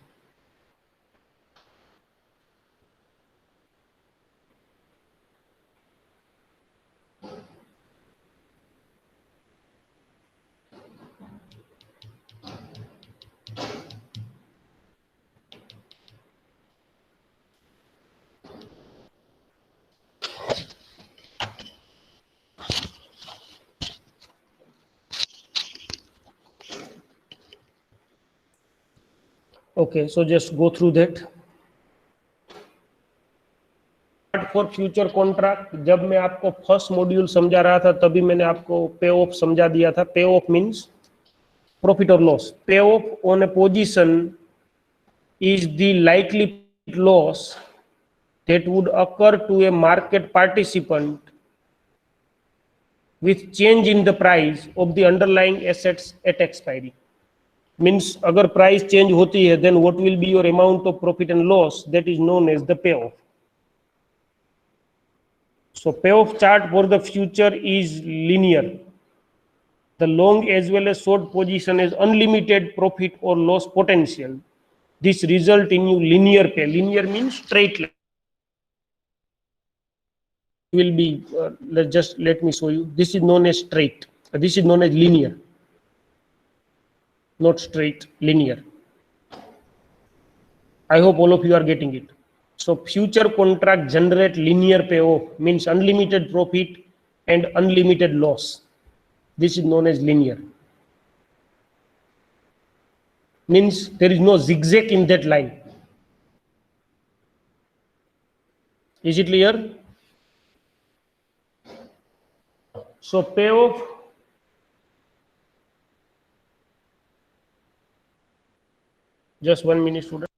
Okay, so just go through that. For future contract, जब मैं आपको first module समझा रहा था तभी मैंने आपको पे ऑफ समझा दिया था. पे ऑफ मीन्स प्रॉफिट और लॉस. पे of on A position is the likely loss that would occur to a market participant with change in the price of the underlying assets at expiry. Means अगर price change होती है then what will be your amount of profit and loss, that is known as the payoff. So payoff chart for the future is linear. The long as well as short position has unlimited profit or loss potential. This result in you linear pay. Linear means straight line. Will be let me show you. This is known as straight. This is known as linear, not straight, linear. I hope all of you are getting it. So future contract generate linear payoff, means unlimited profit and unlimited loss. This is known as linear. Means there is no zigzag in that line. Is it clear? So payoff, just 1 minute student.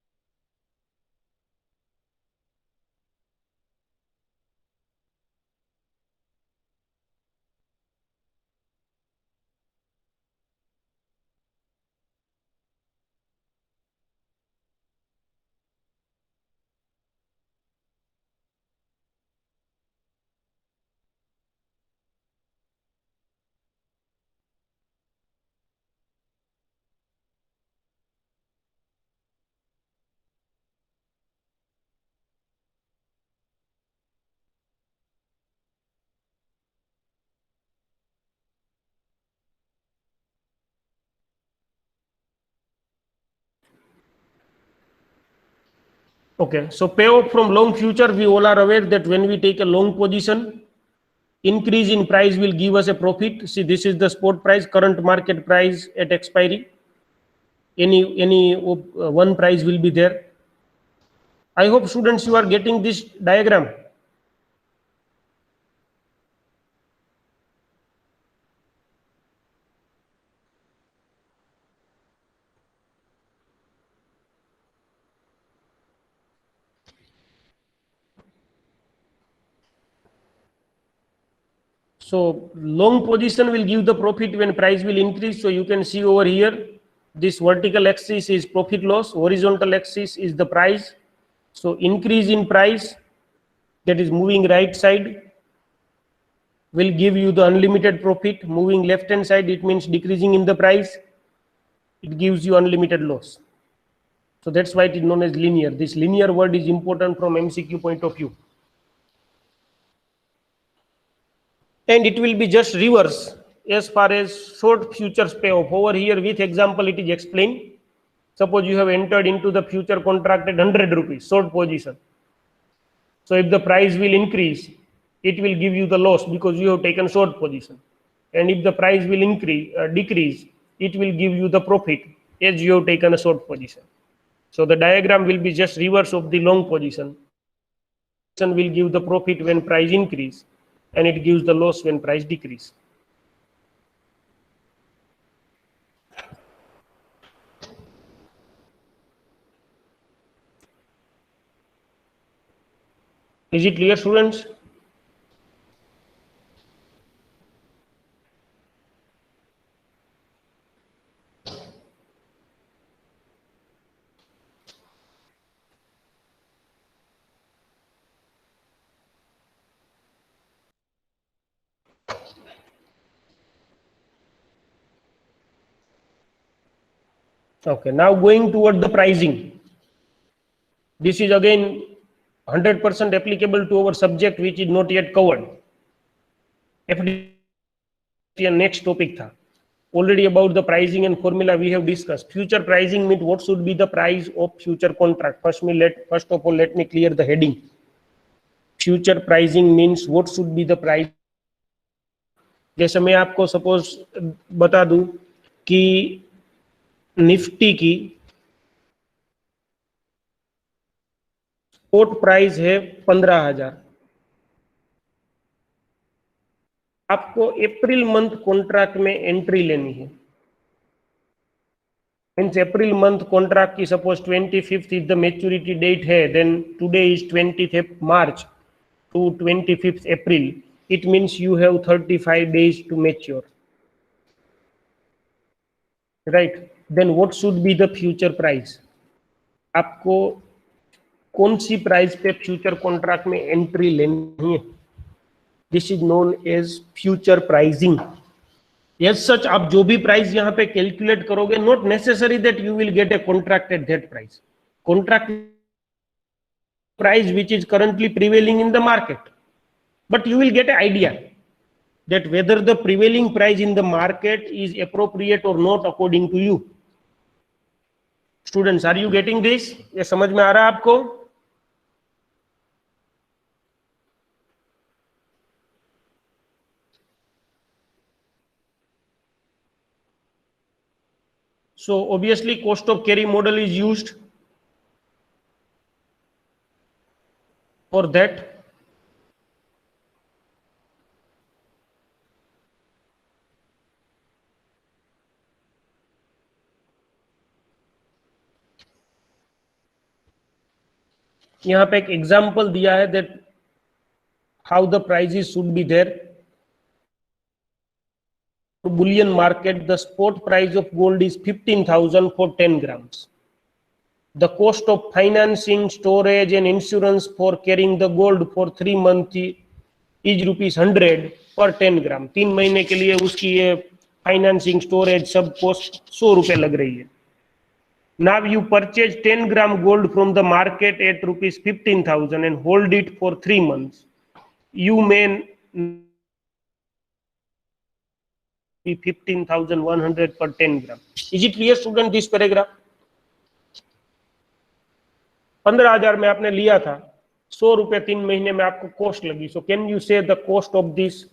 Okay, so payoff from long future, we all are aware that when we take a long position, increase in price will give us a profit. See, this is the spot price, current market price at expiry. Any one price will be there. I hope students you are getting this diagram. So long position will give the profit when price will increase. So you can see over here, this vertical axis is profit loss, horizontal axis is the price. So increase in price, that is moving right side, will give you the unlimited profit. Moving left hand side, it means decreasing in the price, it gives you unlimited loss. So that's why it is known as linear. This linear word is important from MCQ point of view. And it will be just reverse as far as short futures payoff. Over here with example it is explained. Suppose you have entered into the future contract at 100 rupees short position. So if the price will increase, it will give you the loss because you have taken short position. And if the price will decrease, it will give you the profit as you have taken a short position. So the diagram will be just reverse of the long position. Will give the profit when price increase, and it gives the loss when price decrease. Is it clear, students? Okay, now going toward the pricing. This is again 100% applicable to our subject which is not yet covered. Next topic था. Already about the pricing and formula we have discussed. Future pricing means what should be the price of future contract. First of all, let me clear the heading. Future pricing means what should be the price. जैसे मैं आपको suppose बता दूं कि Nifty की spot price है 15,000. आपको April month contract में एंट्री लेनी है। मीन्स अप्रैल मंथ कॉन्ट्रैक्ट की suppose 25th is the maturity date है, then today is 20th March to 25th April, it means you have 35 days to mature, right. Then what should be the future price, आपको कौन सी price पे future contract में entry लेनी है, this is known as future pricing. Yes such, आप जो भी प्राइस यहाँ पे कैलकुलेट करोगे, not necessary that you will get a contract at that price, contract price which is currently prevailing in the market, but you will get an idea that whether the prevailing price in the market is appropriate or not according to you. Students, are you getting this? ये समझ में आ रहा है आपको? So obviously cost of carry model is used for that. यहाँ पे एक एग्जाम्पल दिया है that how the prices should be there. Bullion market, the spot price of gold is 15,000 for 10 grams. The cost of financing, storage and insurance for carrying the gold for 3 months is ₹100 per 10 ग्राम। 3 महीने के लिए उसकी ये financing, storage, सब cost 100 रुपए लग रही है। Now you purchase 10 gram gold from the market at ₹15,000 and hold it for 3 months. You may be 15,100 per 10 gram. Is it clear, student, this paragraph? 15,000 में आपने लिया था, 100 रुपए 3 महीने में आपको कॉस्ट लगी। सो कैन यू से the cost of this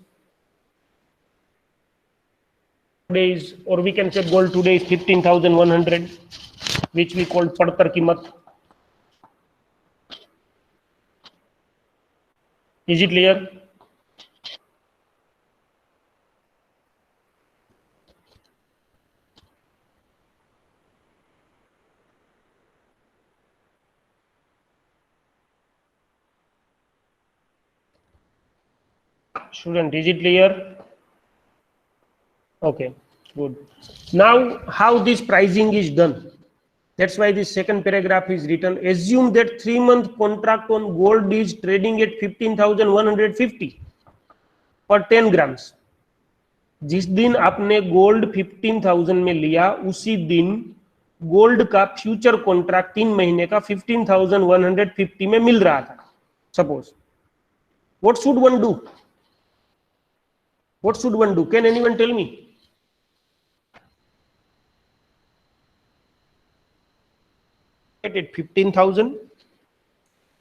days, or we can say gold today is 15,100, which we call पड़तर कीमत। Is it clear? Student, is it clear? Okay, good. Now how this pricing is done, that's why this second paragraph is written. Assume that 3-month contract on gold is trading at 15,150 per 10 grams. जिस दिन आपने gold 15,000 में लिया, उसी दिन gold का future contract 3 महीने का 15,150 में मिल रहा था। Suppose, what should one do? What should one do? Can anyone tell me? At 15,000,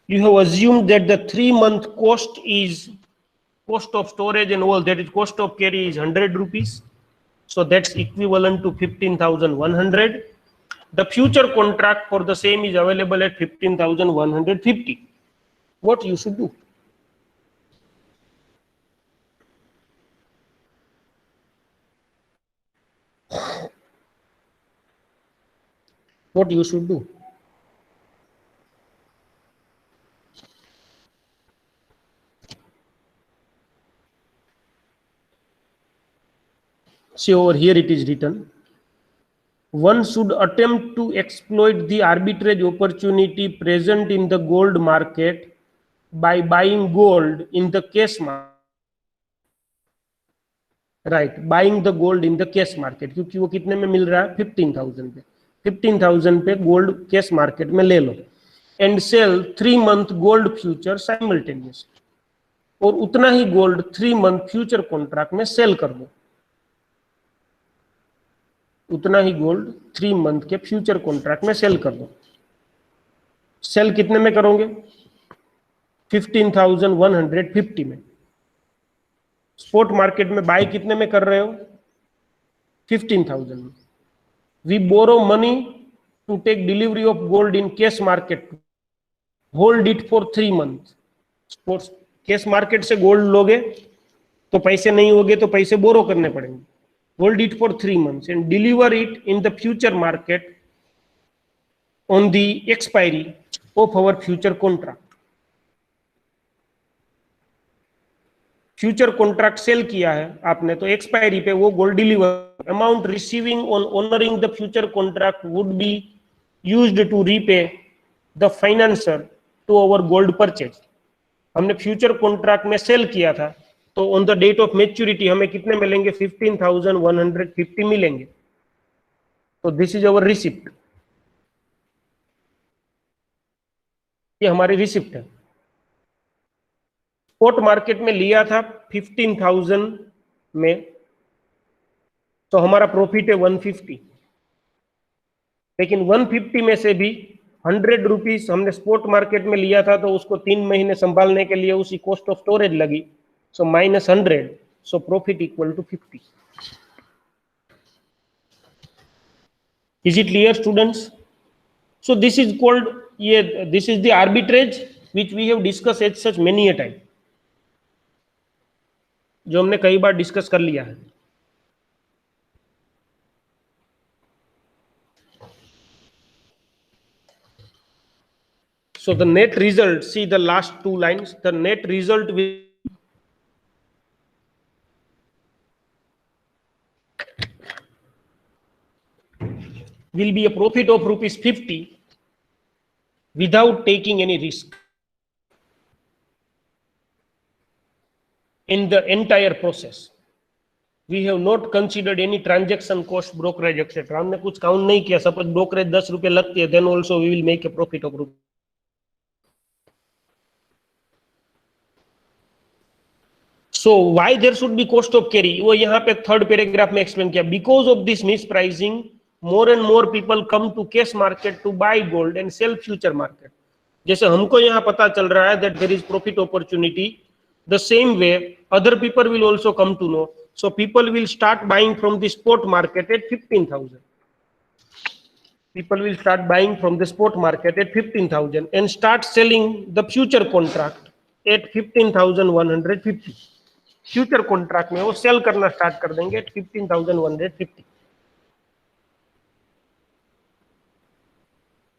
you have assumed that the 3-month cost is cost of storage and all, that is cost of carry is 100 rupees. So that's equivalent to 15,100. The future contract for the same is available at 15,150. What you should do? What you should do? See, over here it is written, one should attempt to exploit the arbitrage opportunity present in the gold market by buying gold in the cash market. Right, buying the gold in the cash market, क्योंकि वो कितने में मिल रहा है? 15,000 पे। 15,000 पे gold cash market में ले लो and sell 3-month gold future simultaneously, और उतना ही गोल्ड 3-month फ्यूचर कॉन्ट्रैक्ट में सेल कर दो। उतना ही गोल्ड 3 month के फ्यूचर कॉन्ट्रैक्ट में सेल कर दो। सेल कितने में करोगे? 15,150 में। स्पॉट मार्केट में बाय कितने में कर रहे हो? 15,000 में। We borrow money to take delivery of gold in cash market, hold it for 3 months। Spot cash market से गोल्ड लोगे, तो पैसे नहीं होंगे तो पैसे बोरो करने पड़ेंगे. Hold it for 3 months and deliver it in the future market on the expiry of our future contract. Future contract sell किया है आपने, तो एक्सपायरी पे वो gold deliver. Amount receiving on honouring the future contract would be used to repay the financer to our gold purchase. हमने future contract में sell किया था, तो on the date of maturity हमें कितने मिलेंगे? 15,150 मिलेंगे. तो दिस इज अवर रिसिप्ट. ये हमारी रिसिप्ट है. स्पॉट मार्केट में लिया था 15,000 में, तो हमारा प्रॉफिट है 150. लेकिन 150 में से भी 100 रुपीज हमने स्पॉट मार्केट में लिया था, तो उसको 3 महीने संभालने के लिए उसी कॉस्ट ऑफ स्टोरेज लगी. So minus 100, so profit equal to 50. Is it clear, students? So this is called, this is the arbitrage which we have discussed as such many a time, जो हमने कई बार डिस्कस कर लिया है. So the net result, see the last 2 lines, the net result will be a profit of rupees 50 without taking any risk in the entire process. We have not considered any transaction cost, brokerage, etc. हमने कुछ count नहीं किया. Suppose brokerage 10 रुपए लगती है, then also we will make a profit of rupees. So why there should be cost of carry? वो यहाँ पे थर्ड पैराग्राफ में एक्सप्लेन किया. Because of this mispricing, more and more people come to cash market to buy gold and sell future market. जैसे हमको यहाँ पता चल रहा है that there is profit opportunity, the same way other people will also come to know. So people will start buying from the spot market at 15,000. People will start buying from the spot market at 15,000 and start selling the future contract at 15,150. Future contract में वो cell करना start कर देंगे at 15,150.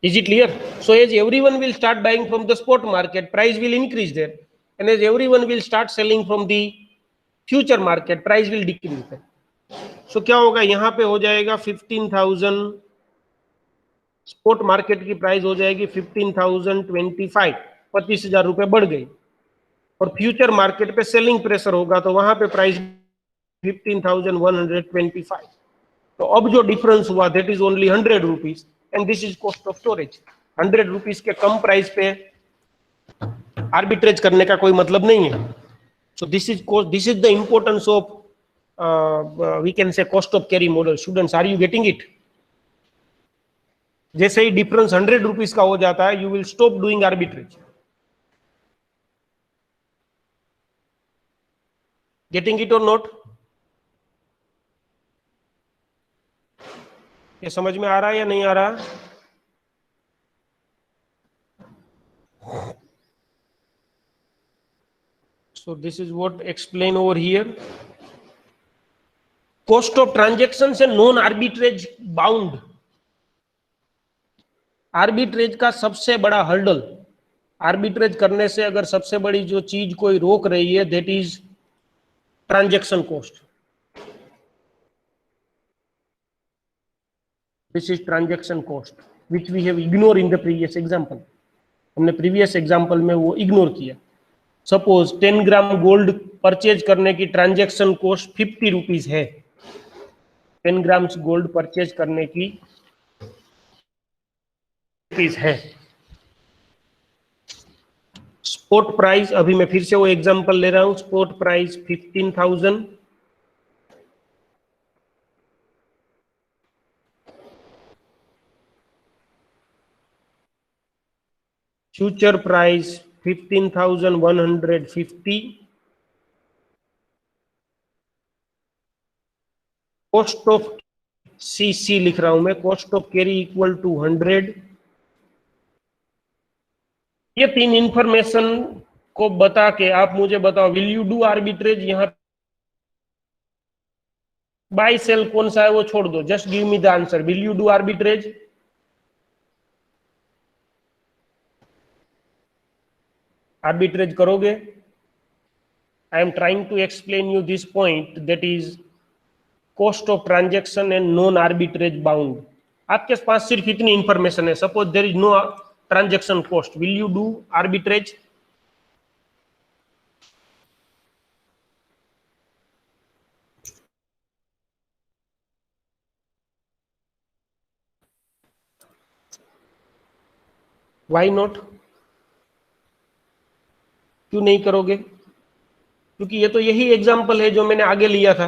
Is it clear? So as everyone will start buying from the spot market, price will increase there, and as everyone will start selling from the future market, price will decrease there. So क्या होगा? यहाँ पे हो जाएगा 15,000, spot market की price हो जाएगी 15,025, 25,000 रुपए बढ़ गई. और फ्यूचर मार्केट पे सेलिंग प्रेशर होगा, तो वहां पे प्राइस 15,125. तो अब जो डिफरेंस हुआ that is only 100 rupees and this is cost of storage. 100 rupees के कम प्राइस पे आर्बिट्रेज करने का कोई मतलब नहीं है. So this is the importance of we can say cost of carry model. Students, are you getting it? जैसे ही डिफरेंस 100 रुपीज का हो जाता है, you will stop doing arbitrage. Getting it or not? ये समझ में आ रहा है या नहीं आ रहा? So this is what explain over here. Cost of transactions and non arbitrage bound. Arbitrage का सबसे बड़ा हर्डल, आर्बिट्रेज करने से अगर सबसे बड़ी जो चीज कोई रोक रही है, that is transaction cost. This is transaction cost which we have ignore in the previous example. हमने प्रीवियस एग्जांपल में वो इग्नोर किया. सपोज 10 ग्राम गोल्ड परचेज करने की ट्रांजैक्शन कॉस्ट 50 रुपीज है. 10 ग्राम गोल्ड परचेज करने की है. स्पॉट प्राइस, अभी मैं फिर से वो एग्जांपल ले रहा हूं, spot price 15,000, future price 15,150, cost of CC लिख रहा हूं मैं, cost of carry equal to 100. ये 3 इंफॉर्मेशन को बता के आप मुझे बताओ, विल यू डू आर्बिट्रेज? यहाँ बाय सेल कौन सा है वो छोड़ दो, just give me the answer. Will you do arbitrage? Arbitrage करोगे? I am trying to explain you this point, that is cost of transaction and non arbitrage bound. आपके पास सिर्फ इतनी इंफॉर्मेशन है, suppose there is no transaction cost, will you do arbitrage? Why not? क्यों नहीं करोगे? क्योंकि ये तो यही एग्जांपल है जो मैंने आगे लिया था,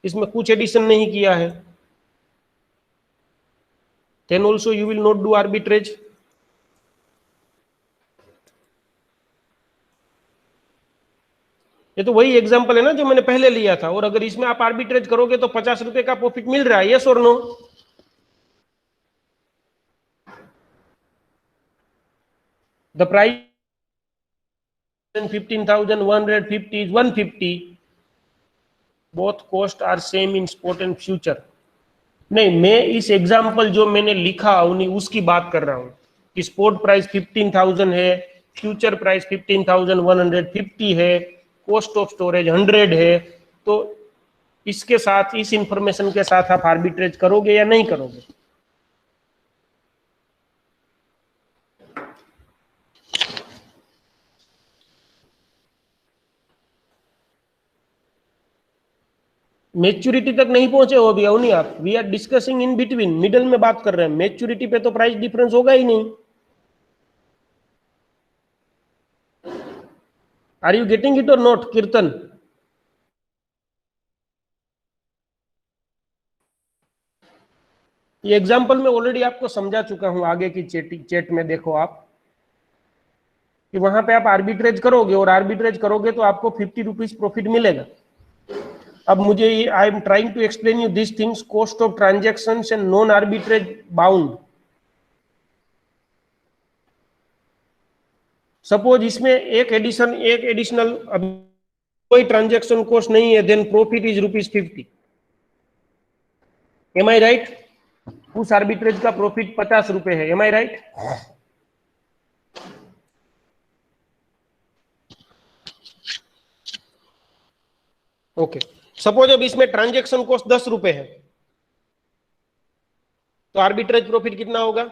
इसमें कुछ एडिशन नहीं किया है। Then also you will not do arbitrage? ये तो वही एग्जांपल है ना जो मैंने पहले लिया था, और अगर इसमें आप आर्बिट्रेज करोगे तो 50 रुपए का प्रॉफिट मिल रहा है, यस और no? The price 15,150 is 150, both cost are same in spot and future। नहीं, मैं इस एग्जाम्पल जो मैंने लिखा उन्हीं उसकी बात कर रहा हूं कि स्पॉट प्राइस 15,000 है, फ्यूचर प्राइस 15,150 है, कॉस्ट ऑफ स्टोरेज 100 है। तो इसके साथ, इस इंफॉर्मेशन के साथ आप आर्बिट्रेज करोगे या नहीं करोगे? मेच्योरिटी तक नहीं पहुंचे हो अभी अवनी आप। We are discussing in between, middle में बात कर रहे हैं। मेच्योरिटी पे तो प्राइस डिफरेंस होगा ही नहीं। आर यू गेटिंग इट और नॉट कीर्तन? ये एग्जाम्पल में ऑलरेडी आपको समझा चुका हूं, आगे की चैट में देखो आप कि वहां पे आप आर्बिट्रेज करोगे, और आर्बिट्रेज करोगे तो आपको 50 रुपीज प्रॉफिट मिलेगा। अब मुझे, I am trying to explain you this things, cost of transaction and non arbitrage bound. Suppose इसमें एक एडिशनल कोई ट्रांजेक्शन कॉस्ट नहीं है, then profit is ₹50। Am I right? उस आर्बिट्रेज का प्रॉफिट 50 रुपए है। Am I right? Okay, suppose अब इसमें ट्रांजेक्शन कॉस्ट 10 रुपए है, तो आर्बिट्रेज प्रॉफिट कितना होगा?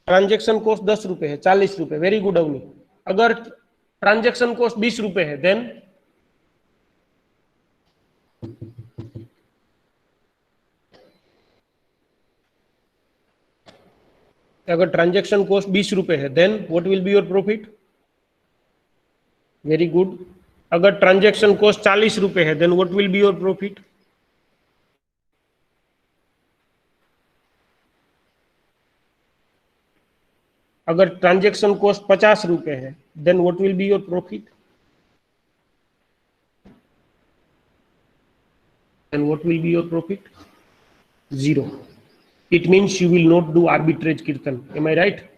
ट्रांजेक्शन कॉस्ट 10 रुपए है, 40 रुपए। Very good Avani. अगर ट्रांजेक्शन कॉस्ट 20 रुपए है, देन अगर ट्रांजेक्शन कॉस्ट 20 रुपए है, then what will be your profit? Very good. अगर ट्रांजेक्शन कॉस्ट 40 रुपए है, then what will be your profit? अगर ट्रांजेक्शन कॉस्ट 50 रुपए है, then what will be your profit? Then what will be your profit? 0। It means you will not do arbitrage कीर्तन। Am I right?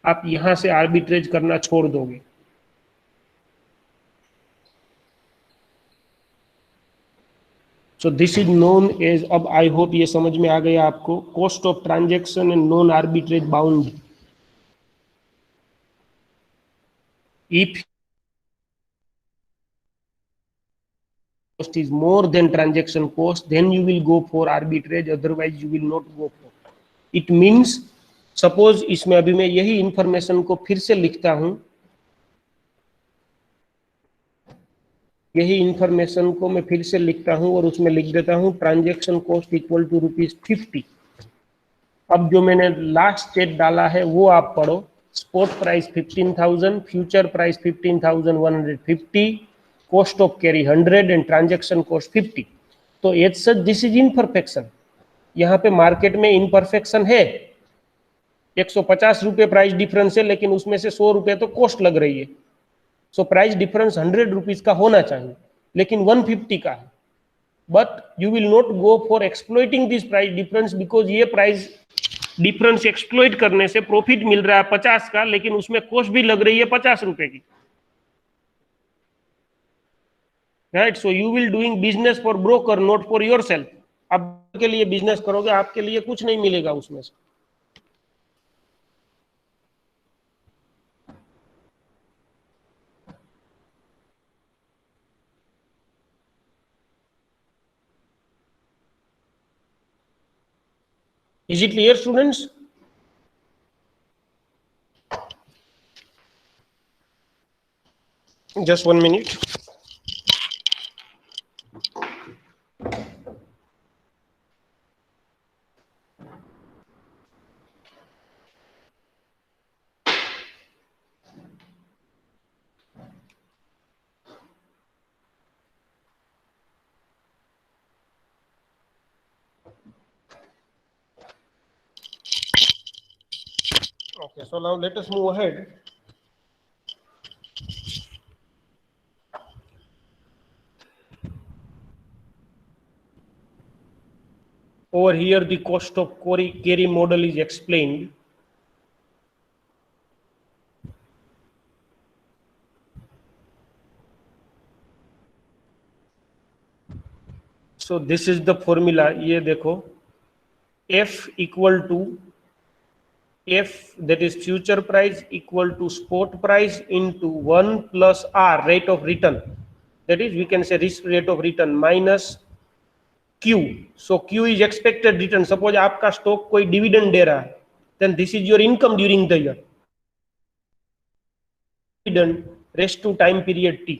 आप यहां से arbitrage करना छोड़ दोगे। So this is known as, अब आई होप ये समझ में आ गया आपको, cost of transaction and non arbitrage bound. If cost is more than transaction cost, then you will go for arbitrage, otherwise you will not go for। it means, suppose इसमें अभी मैं यही information को फिर से लिखता हूं, यही इंफॉर्मेशन को मैं फिर से लिखता हूं और उसमें लिख देता हूं ट्रांजेक्शन कॉस्ट इक्वल टू ₹50। अब जो मैंने लास्ट चेक डाला है वो आप पढ़ो। Spot price 15,000, future price 15,150, cost of carry 100 and transaction cost 50। तो as such this is imperfection. यहाँ पे मार्केट में इनपरफेक्शन है। 150 रुपए प्राइस डिफरेंस है, लेकिन उसमें से 100 रुपए तो कॉस्ट लग रही है। सो प्राइस डिफरेंस 100 रुपीज का होना चाहिए, लेकिन 150 का है। But you will not go for exploiting this price difference, because ये प्राइस डिफरेंस एक्सप्लॉइट करने से प्रॉफिट मिल रहा है 50 का, लेकिन उसमें कॉस्ट भी लग रही है 50 रुपए की। Right. So you will doing business for broker, not for yourself. आप के लिए बिजनेस करोगे, आपके लिए कुछ नहीं मिलेगा उसमें से. Is it clear, students? Just 1 minute. Okay, so now let us move ahead. Over here, the cost of carry model is explained. So this is the formula. ये देखो, F equal to F, that is future price, equal to spot price into 1 plus R, rate of return. That is, we can say risk rate of return minus Q. So Q is expected return. Suppose आपका stock कोई dividend दे रहा है, then this is your income during the year. Dividend rest to time period T.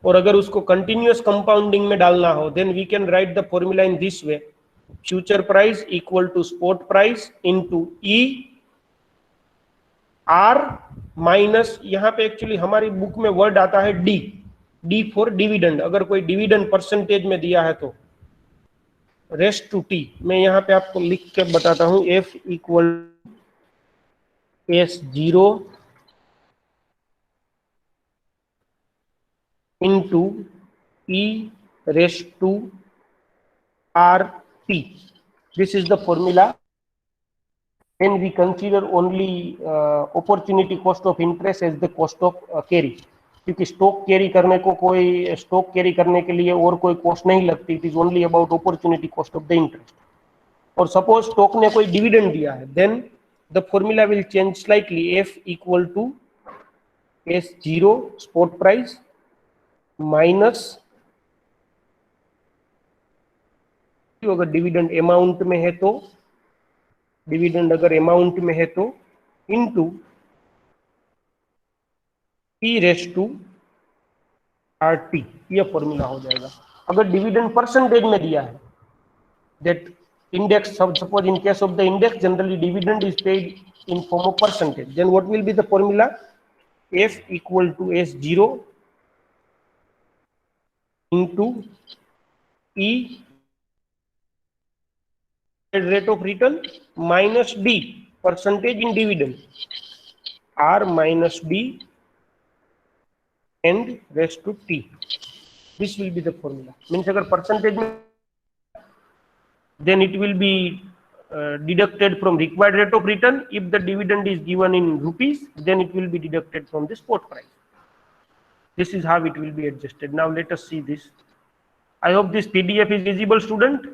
और अगर उसको continuous compounding में डालना हो, then we can write the formula in this way. Future price equal to spot price into E R minus, यहाँ पे actually हमारी book में वर्ड आता है डी, डी फॉर डिविडेंड. अगर कोई डिविडेंड परसेंटेज में दिया है तो रेस्ट टू टी. मैं यहाँ पे आपको लिख के बताता हूं. F equal S zero into e raised to RT. This is the formula. When we consider only opportunity cost of interest as the cost of carry. क्योंकि स्टॉक कैरी करने को कोई स्टॉक कैरी करने के लिए और कोई कॉस्ट नहीं लगती. It is only about opportunity cost of the interest. और सपोज स्टॉक ने कोई डिविडेंड दिया है, then the formula will change slightly. F equal to S zero spot price minus, अगर डिविडेंड अमाउंट में है तो, डिविडेंड अगर अमाउंट में है तो into P raise to R T. ये फॉर्मूला हो जाएगा. अगर डिविडेंड परसेंटेज में दिया है, that index, suppose in case of the index generally dividend is paid in form of percentage, then what will be the formula. F equal to S zero into E rate of return minus D percentage in dividend, R minus D and raised to T. This will be the formula. Means अगर percentage में, then it will be deducted from required rate of return. If the dividend is given in rupees, then it will be deducted from the spot price. This is how it will be adjusted. Now let us see this. I hope this PDF is visible, student.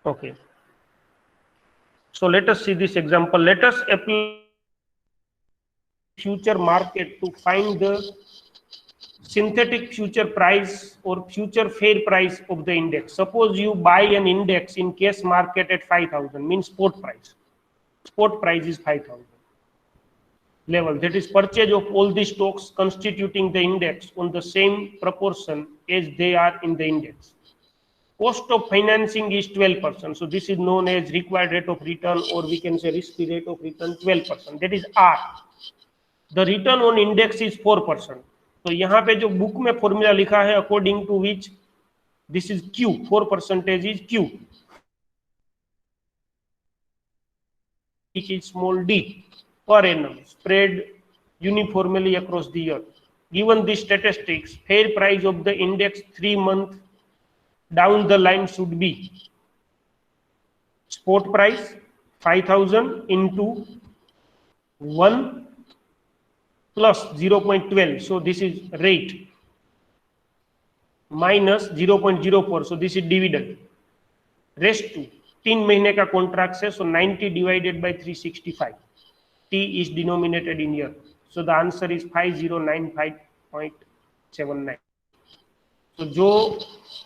Okay. So let us see this example. Let us apply future market to find the synthetic future price or future fair price of the index. Suppose you buy an index in cash market at 5,000, means spot price. Spot price is 5,000. Level, that is purchase of all the stocks constituting the index on the same proportion as they are in the index. Cost of financing is 12%. So this is known as required rate of return, or we can say risk-free rate of return 12%. That is R. The return on index is 4%. तो यहाँ पे जो book में formula लिखा है, according to which this is Q, 4% is Q, which is small d per annum spread uniformly across the year. Given these statistics, fair price of the index 3 months down the line should be spot price 5,000 into 1 plus 0.12, so this is rate, minus 0.04, so this is dividend, rest to 3 महीने का contract है, so 90 divided by 365, T is denominated in year, so the answer is 5095.79। तो जो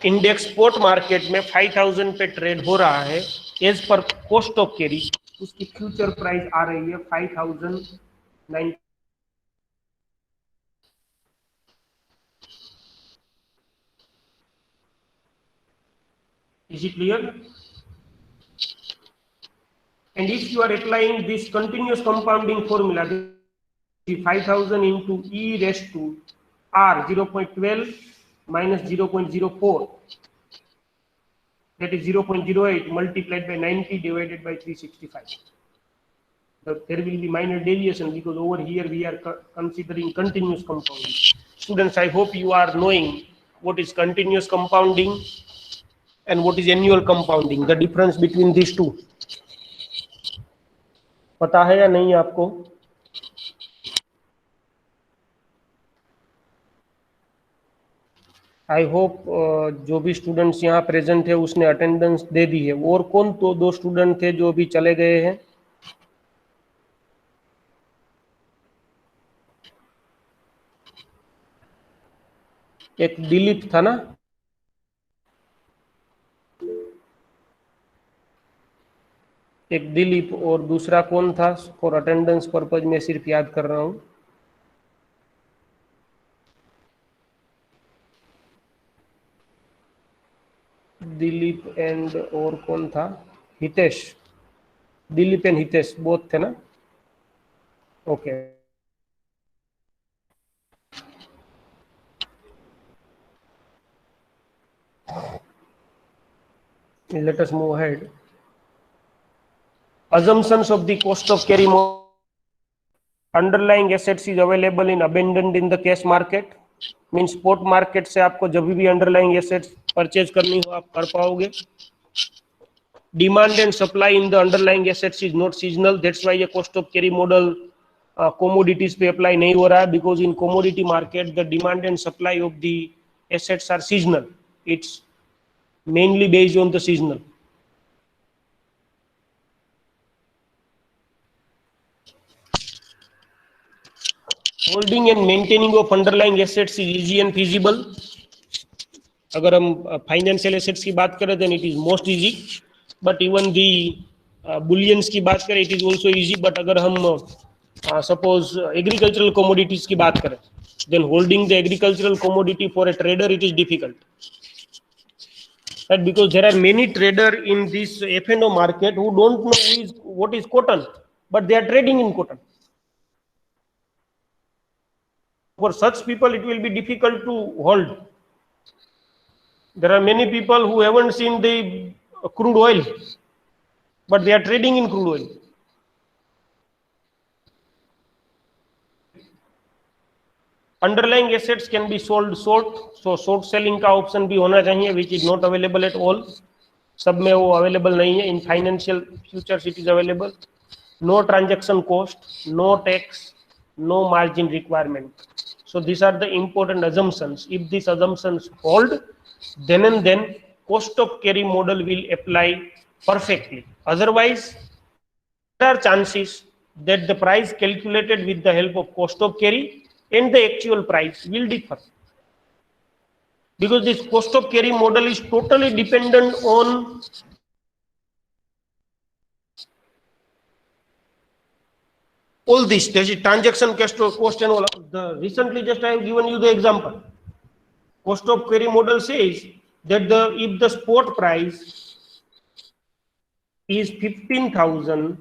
index spot market में 5000 पे trade हो रहा है एज पर कॉस्ट ऑफ कैरी, उसकी फ्यूचर प्राइस आ रही है 5009। Is it clear? And if you are applying this continuous compounding formula, 5000 into e raised to r 0.12 minus 0.04, that is 0.08 multiplied by 90 divided by 365. So there will be minor deviation because over here we are considering continuous compounding. Students, I hope you are knowing what is continuous compounding and what is annual compounding, the difference between these two. पता है या नहीं आपको? I hope जो भी students यहाँ present है उसने अटेंडेंस दे दी है। और कौन तो 2 स्टूडेंट थे जो भी चले गए हैं? एक दिलीप था ना, एक दिलीप, और दूसरा कौन था? फॉर अटेंडेंस पर्पज में सिर्फ याद कर रहा हूँ। दिलीप एंड और कौन था? हितेश। दिलीप एंड हितेश बोथ थे ना? Okay, let us move ahead. Assumptions of the cost of carry model. Underlying assets is available in abundant in the cash market, mean spot market से आपको जब भी अंडरलाइंग एसेट्स परचेज करनी हो आप कर पाओगे। Demand and supply in the underlying assets is not seasonal, that's why ये cost of carry model commodities पे अप्लाई नहीं हो रहा है, because in commodity market the demand and supply of the assets are seasonal, it's mainly based on the seasonal. Holding and maintaining of underlying assets is easy and feasible. अगर हम financial assets की बात करें then it is most easy, but even the bullions की बात करें it is also easy. But अगर हम सपोज एग्रीकल्चरल कमोडिटीज की बात करें then holding the agricultural commodity for a trader it is difficult, right? Because there are many trader in this F&O market who don't know what is cotton, but they are trading in cotton. For such people it will be difficult to hold. There are many people who haven't seen the crude oil, but they are trading in crude oil. Underlying assets can be sold short, so short selling का option भी होना चाहिए, which is not available at all. सब में वो available नहीं है. In financial futures it is available. No transaction cost, no tax, no margin requirement. So these are the important assumptions. If these assumptions hold, then and then cost of carry model will apply perfectly. Otherwise, there are chances that the price calculated with the help of cost of carry and the actual price will differ, because this cost of carry model is totally dependent on all this. There is transaction cost and all. Recently just I have given you the example. Cost of carry model says that if the spot price is 15,000,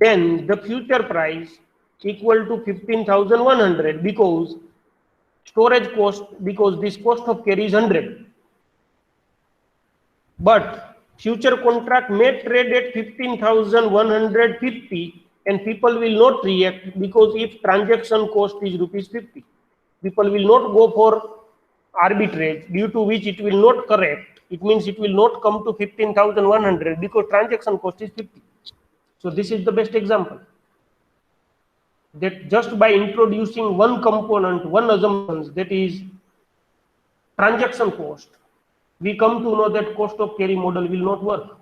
then the future price equal to 15,100, because storage cost, because this cost of carry is 100, but future contract may trade at 15,150 and people will not react, because if transaction cost is rupees 50, people will not go for arbitrage, due to which it will not correct. It means it will not come to 15,100 because transaction cost is 50. So this is the best example. that just by introducing one component, one assumption, that is transaction cost, we come to know that cost of carry model will not work.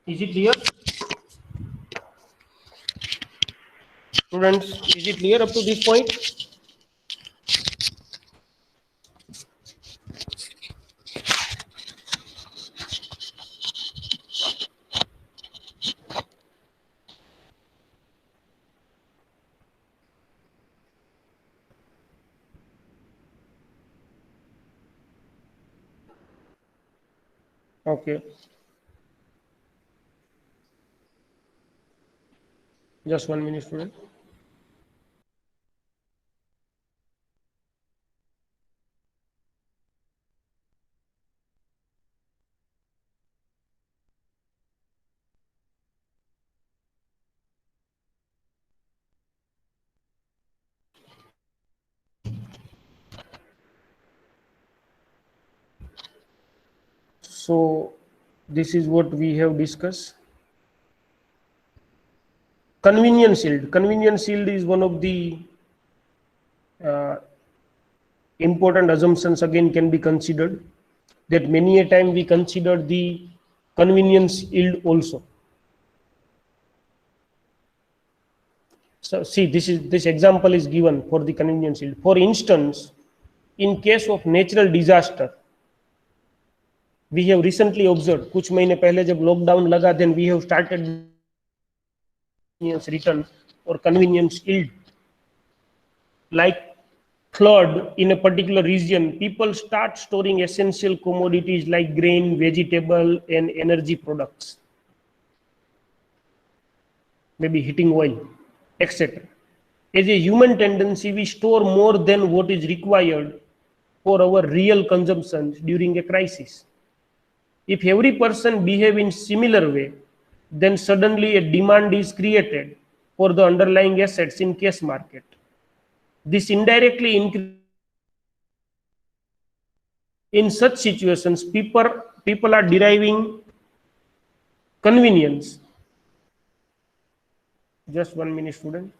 Is it clear? Students, is it clear up to this point? Okay. Just 1 minute, student. So this is what we have discussed. Convenience yield. Convenience yield is one of the uh, important assumptions again can be considered, that many a time we consider the convenience yield also. So see, this example is given for the convenience yield. For instance, in case of natural disaster, we have recently observed, कुछ महीने पहले जब lockdown लगा, then we have started convenience return or convenience yield. Like flood in a particular region, people start storing essential commodities like grain, vegetable, and energy products, maybe heating oil, etc. As a human tendency, we store more than what is required for our real consumption during a crisis. If every person behave in similar way, then suddenly a demand is created for the underlying assets in cash market. This indirectly increases. In such situations, people are deriving convenience. Just 1 minute, student.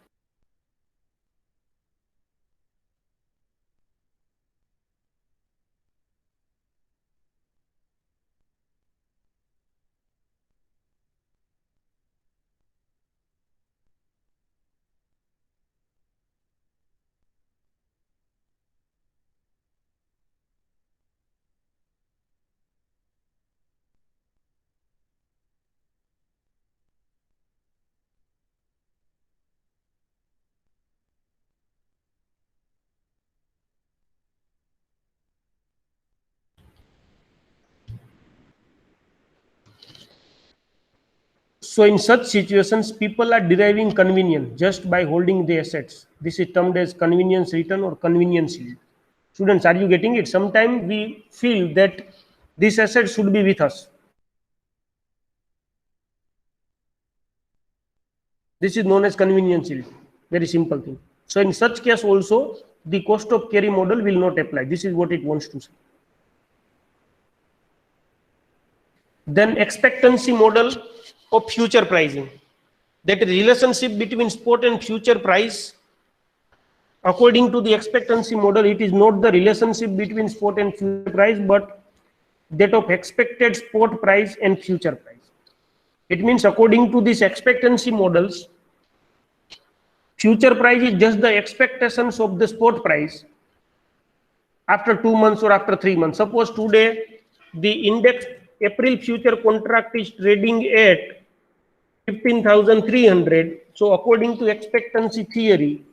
So in such situations, people are deriving convenience just by holding the assets. This is termed as convenience return or convenience yield. Students, are you getting it? Sometimes we feel that this asset should be with us. This is known as convenience yield. Very simple thing. So in such case also, the cost of carry model will not apply. This is what it wants to say. Then expectancy model of future pricing. That relationship between spot and future price, according to the expectancy model, it is not the relationship between spot and future price, but that of expected spot price and future price. It means according to these expectancy models, future price is just the expectations of the spot price after 2 months or after 3 months. Suppose today the index April future contract is trading at 15,300. So according to expectancy theory,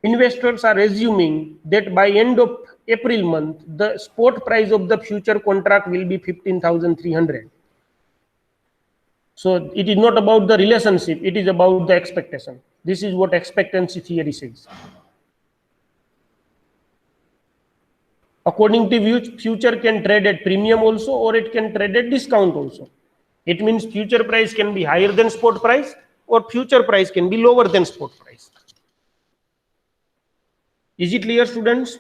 investors are assuming that by end of April month, the spot price of the future contract will be 15,300. So it is not about the relationship, it is about the expectation. This is what expectancy theory says. According to which future can trade at premium also, or it can trade at discount also. It means future price can be higher than spot price, or future price can be lower than spot price. Is it clear, students?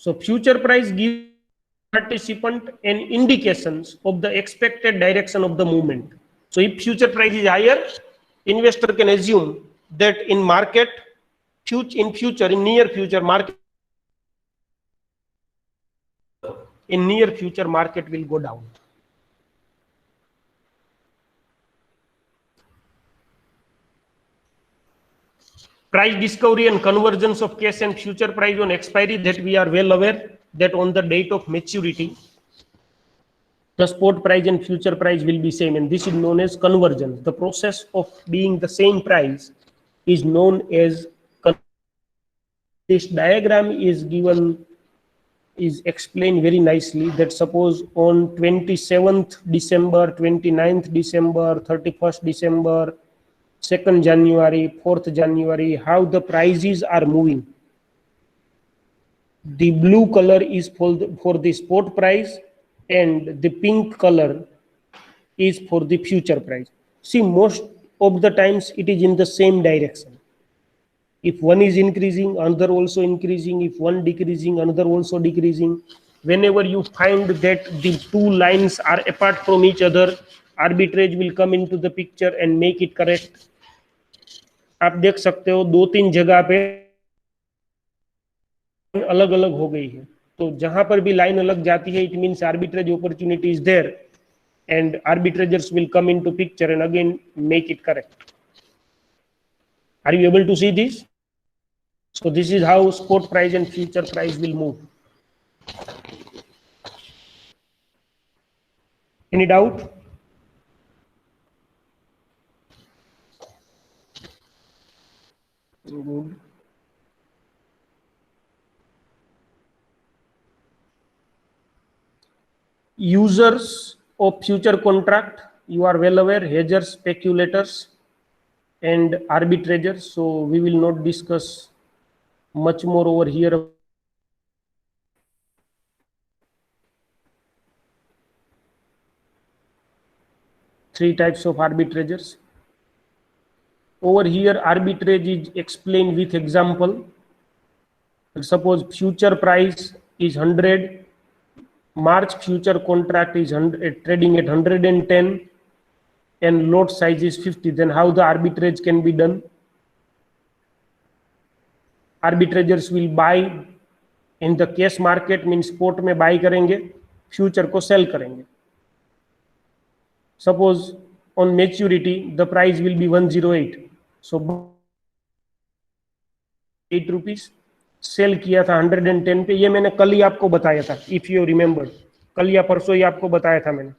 So future price gives participant an indications of the expected direction of the movement. So if future price is higher, investor can assume that in market, in near future market, in near future market will go down. Price discovery and convergence of cash and future price on expiry, that we are well aware that on the date of maturity, the spot price and future price will be same, and this is known as convergence. The process of being the same price is known as convergence. This diagram is explained very nicely, that suppose on 27th December, 29th December, 31st December, 2nd January, 4th January, how the prices are moving. The blue color is for the spot price and the pink color is for the future price. See, most of the times it is in the same direction. If one is increasing, another also increasing. If one decreasing, another also decreasing. Whenever you find that the two lines are apart from each other, arbitrage will come into the picture and make it correct. आप देख सकते हो 2-3 जगह पे अलग अलग हो गई है, तो जहां पर भी लाइन अलग जाती है, it means arbitrage opportunity is there and arbitrators will come into picture and again make it correct. Are you able to see this? So this is how spot price and future price will move. Any doubt? Good. Users of future contract, you are well aware, hedgers, speculators and arbitrators. So we will not discuss much more over here. Three types of arbitrators. Over here arbitrage is explained with example. Suppose future price is 100, March future contract is trading at 110 and lot size is 50, then how the arbitrage can be done? Arbitrators will buy in the cash market, means spot में buy करेंगे, future को sell करेंगे. Suppose on maturity the price will be 108, so 8 rupees cell किया था 110 पे. ये मैंने कल ही आपको बताया था, इफ यू रिमेंबर, कल या परसों ही आपको बताया था मैंने.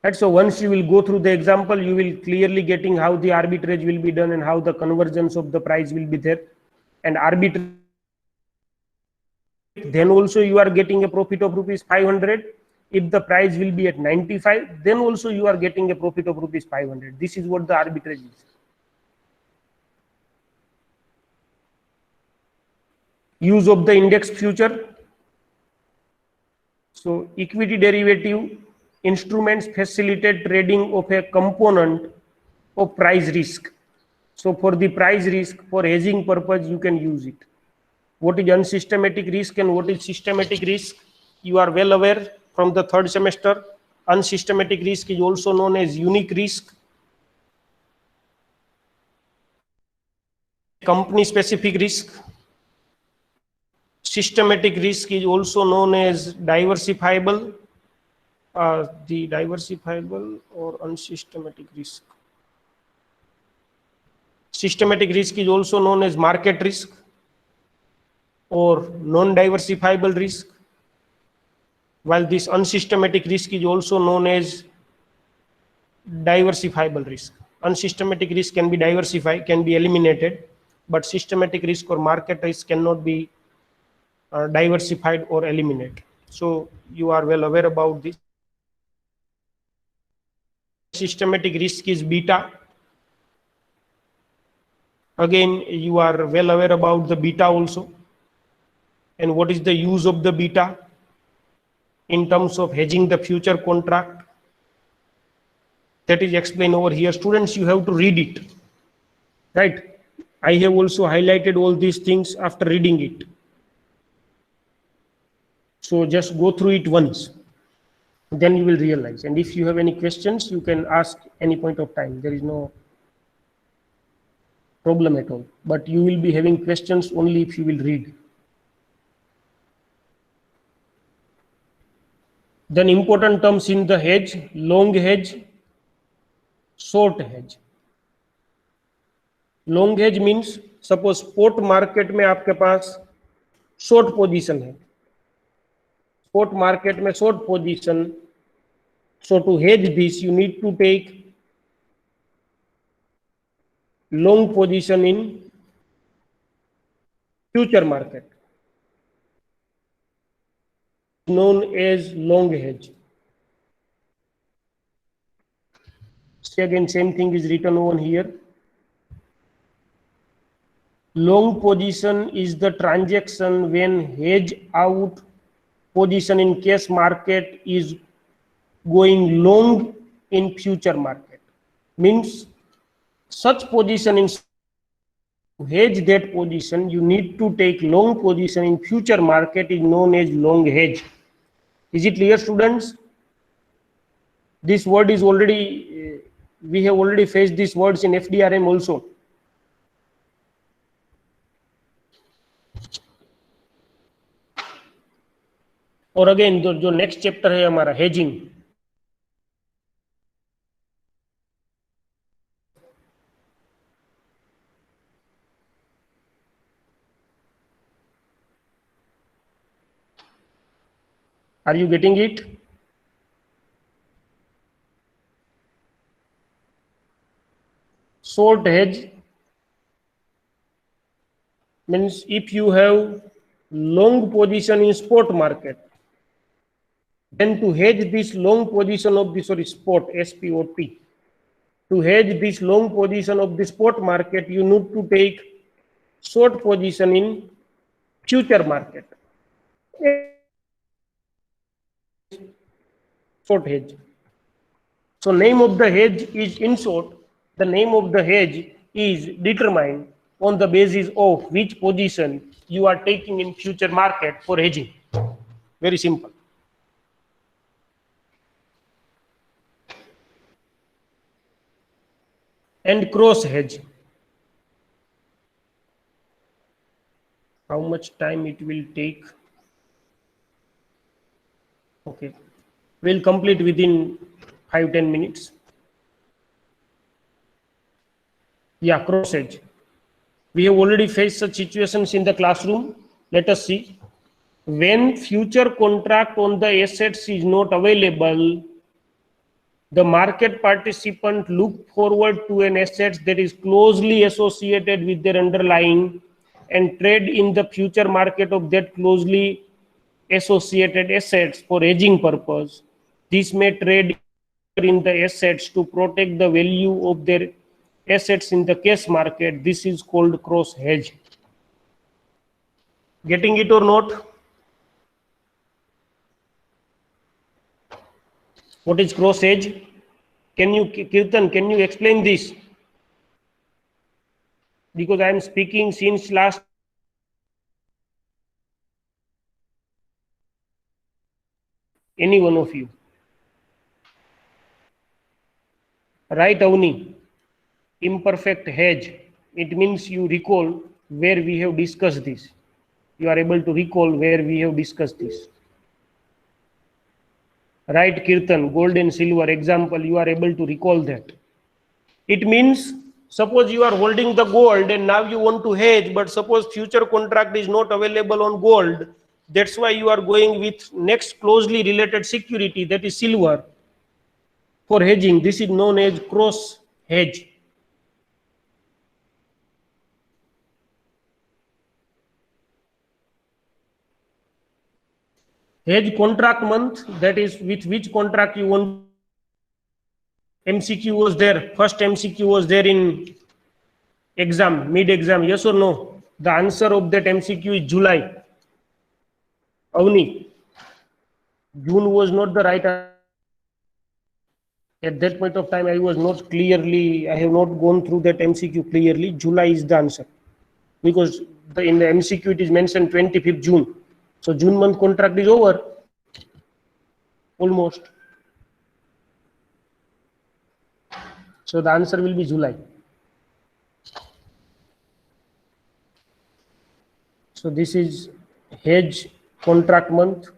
Right, so once you will go through the example, you will clearly getting how the arbitrage will be done and how the convergence of the price will be there. And arbitrage, then also you are getting a profit of rupees 500. If the price will be at 95, then also you are getting a profit of rupees 500. This is what the arbitrage is. Use of the index future. So equity derivative instruments facilitate trading of a component of price risk. So for the price risk, for hedging purpose, you can use it. What is unsystematic risk and what is systematic risk? You are well aware from the third semester. Unsystematic risk is also known as unique risk, company specific risk. Systematic risk is also known as diversifiable, the diversifiable or unsystematic risk. Systematic risk is also known as market risk or non-diversifiable risk, while this unsystematic risk is also known as diversifiable risk. Unsystematic risk can be diversified, can be eliminated, but systematic risk or market risk cannot be diversified or eliminated. So you are well aware about this. Systematic risk is beta. Again, you are well aware about the beta also. And what is the use of the beta in terms of hedging the future contract? That is explained over here. Students, you have to read it, right? I have also highlighted all these things after reading it. So just go through it once, then you will realize. And if you have any questions, you can ask any point of time. There is no problem at all. But you will be having questions only if you will read. Then important terms in the hedge: long hedge, short hedge. Long hedge means suppose spot market में आपके पास short position है, spot market में short position, so to hedge this you need to take long position in future market known as long hedge. See again, same thing is written on here. Long position is the transaction when hedge out position in cash market is going long in future market. Means such position in to hedge that position you need to take long position in future market is known as long hedge. Is it clear, students? This word is already we have already faced these words in FDRM also. और again जो next chapter है हमारा hedging, are you getting it? Short hedge means if you have long position in spot market, then to hedge this long position of the spot, SPOT, to hedge this long position of the spot market, you need to take short position in future market. Short hedge. So name of the hedge is, in short, the name of the hedge is determined on the basis of which position you are taking in future market for hedging. Very simple. And cross hedge. How much time it will take? Okay, we'll complete within 5-10 minutes. Yeah, cross hedge. We have already faced such situations in the classroom. Let us see. When future contract on the assets is not available, the market participant look forward to an asset that is closely associated with their underlying and trade in the future market of that closely associated assets for hedging purpose. This may trade in the assets to protect the value of their assets in the cash market. This is called cross hedge. Getting it or not? What is cross hedge? Can you, Kirtan, can you explain this? Because I am speaking since last. Any one of you? Right, Avni? Imperfect hedge. It means you recall where we have discussed this. You are able to recall where we have discussed this. Right, Kirtan, gold and silver example, you are able to recall that. It means suppose you are holding the gold and now you want to hedge, but suppose future contract is not available on gold. That's why you are going with next closely related security, that is silver, for hedging. This is known as cross hedge. Hedge contract month, that is with which contract you want. MCQ was there. First MCQ was there in exam, mid exam. Yes or no? The answer of that MCQ is July. Avni, June was not the right answer. At that point of time, I have not gone through that MCQ clearly. July is the answer, because in the MCQ it is mentioned 25th June. So June month contract is over, almost. So the answer will be July. So this is hedge contract month.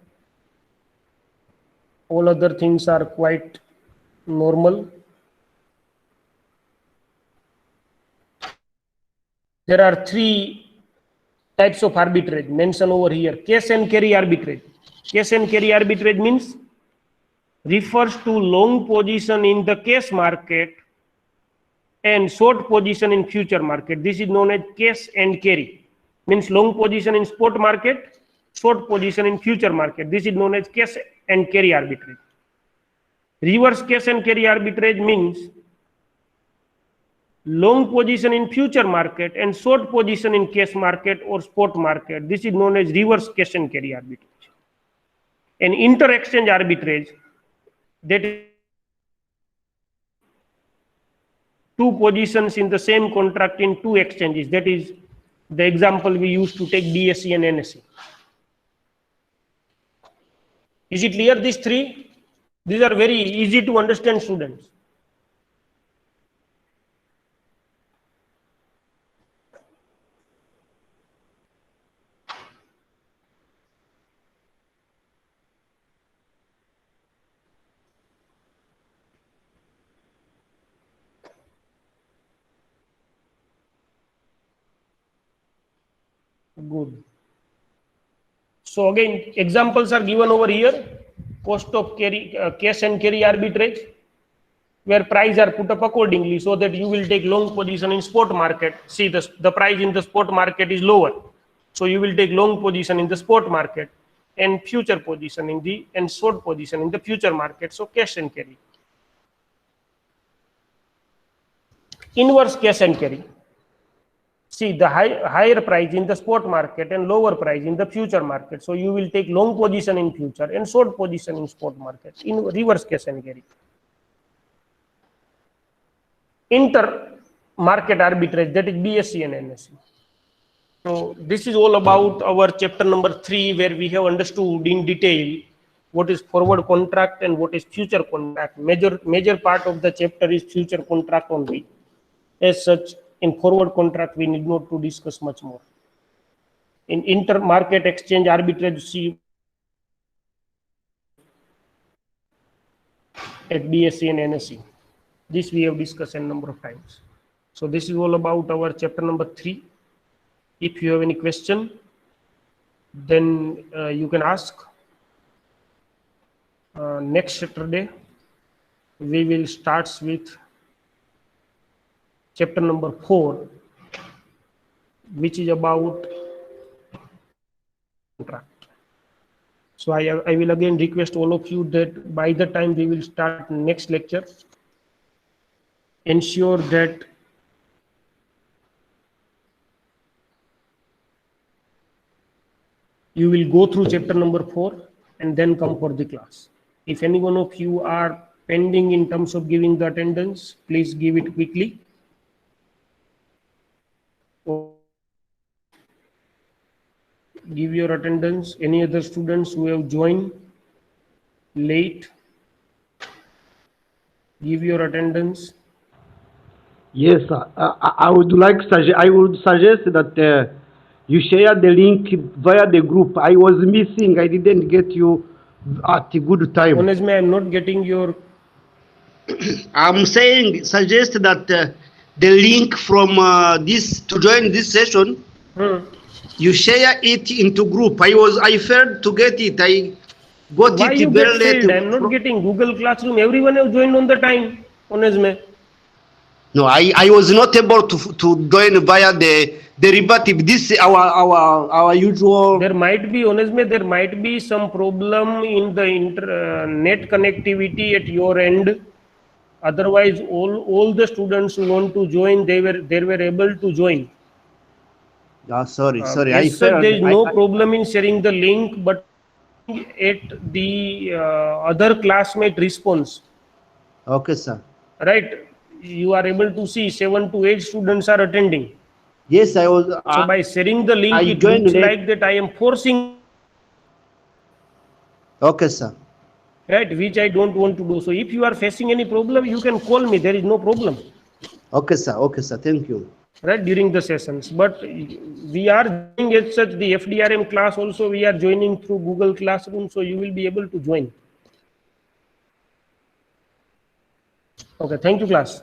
All other things are quite normal. There are three types of arbitrage mentioned over here. Cash and carry arbitrage. Cash and carry arbitrage means refers to long position in the cash market and short position in future market. This is known as cash and carry. Means long position in spot market, short position in future market. This is known as cash and carry arbitrage. Reverse cash and carry arbitrage means long position in future market and short position in cash market or spot market. This is known as reverse cash and carry arbitrage. And inter-exchange arbitrage, that is two positions in the same contract in two exchanges. That is the example we used to take BSE and NSE. Is it clear, these three? These are very easy to understand, students. Good. So again, examples are given over here. Cost of carry, cash and carry arbitrage, where price are put up accordingly, so that you will take long position in spot market. See, the price in the spot market is lower, so you will take long position in the spot market and future position in the and short position in the future market. So cash and carry. Inverse cash and carry. See, the higher price in the spot market and lower price in the future market. So you will take long position in future and short position in spot market in reverse cash and carry. Inter market arbitrage, that is BSE and NSE. So this is all about our chapter number 3, where we have understood in detail what is forward contract and what is future contract. Major part of the chapter is future contract only. As such, in forward contract, we need not to discuss much more. In inter-market exchange arbitrage, see at BSE and NSE. This we have discussed a number of times. So this is all about our chapter number 3. If you have any question, then you can ask. Next Saturday, we will start with chapter number 4, which is about contract. So I will again request all of you that by the time we will start next lecture, ensure that you will go through chapter number 4 and then come for the class. If any one of you are pending in terms of giving the attendance, please give it quickly. Give your attendance. Any other students who have joined late, give your attendance. Yes, I would suggest that you share the link via the group. I was missing. I didn't get you at a good time. Honestly, I'm not getting your. I'm saying, suggest that the link from this to join this session, you share it into group. I failed to get it. I got Why it you very get failed? late. I'm not getting Google Classroom. Everyone have joined on the time. Honestly. No, I was not able to join via the derivative. This is our usual. There might be, honestly, there might be some problem in the net connectivity at your end. Otherwise, all the students who want to join, they were able to join. Sorry. As such, there is no problem in sharing the link, but at the other classmate response. Okay, sir. right? You are able to see 7 to 8 students are attending. Yes, I was. So by sharing the link, I it joined looks late. like that I am forcing, Okay, sir. right, which I don't want to do. So if you are facing any problem, you can call me. There is no problem, Okay, sir. Okay, sir. Thank you. right, during the sessions. But we are doing as such the FDRM class also. We are joining through Google Classroom, so you will be able to join. Okay, thank you, class.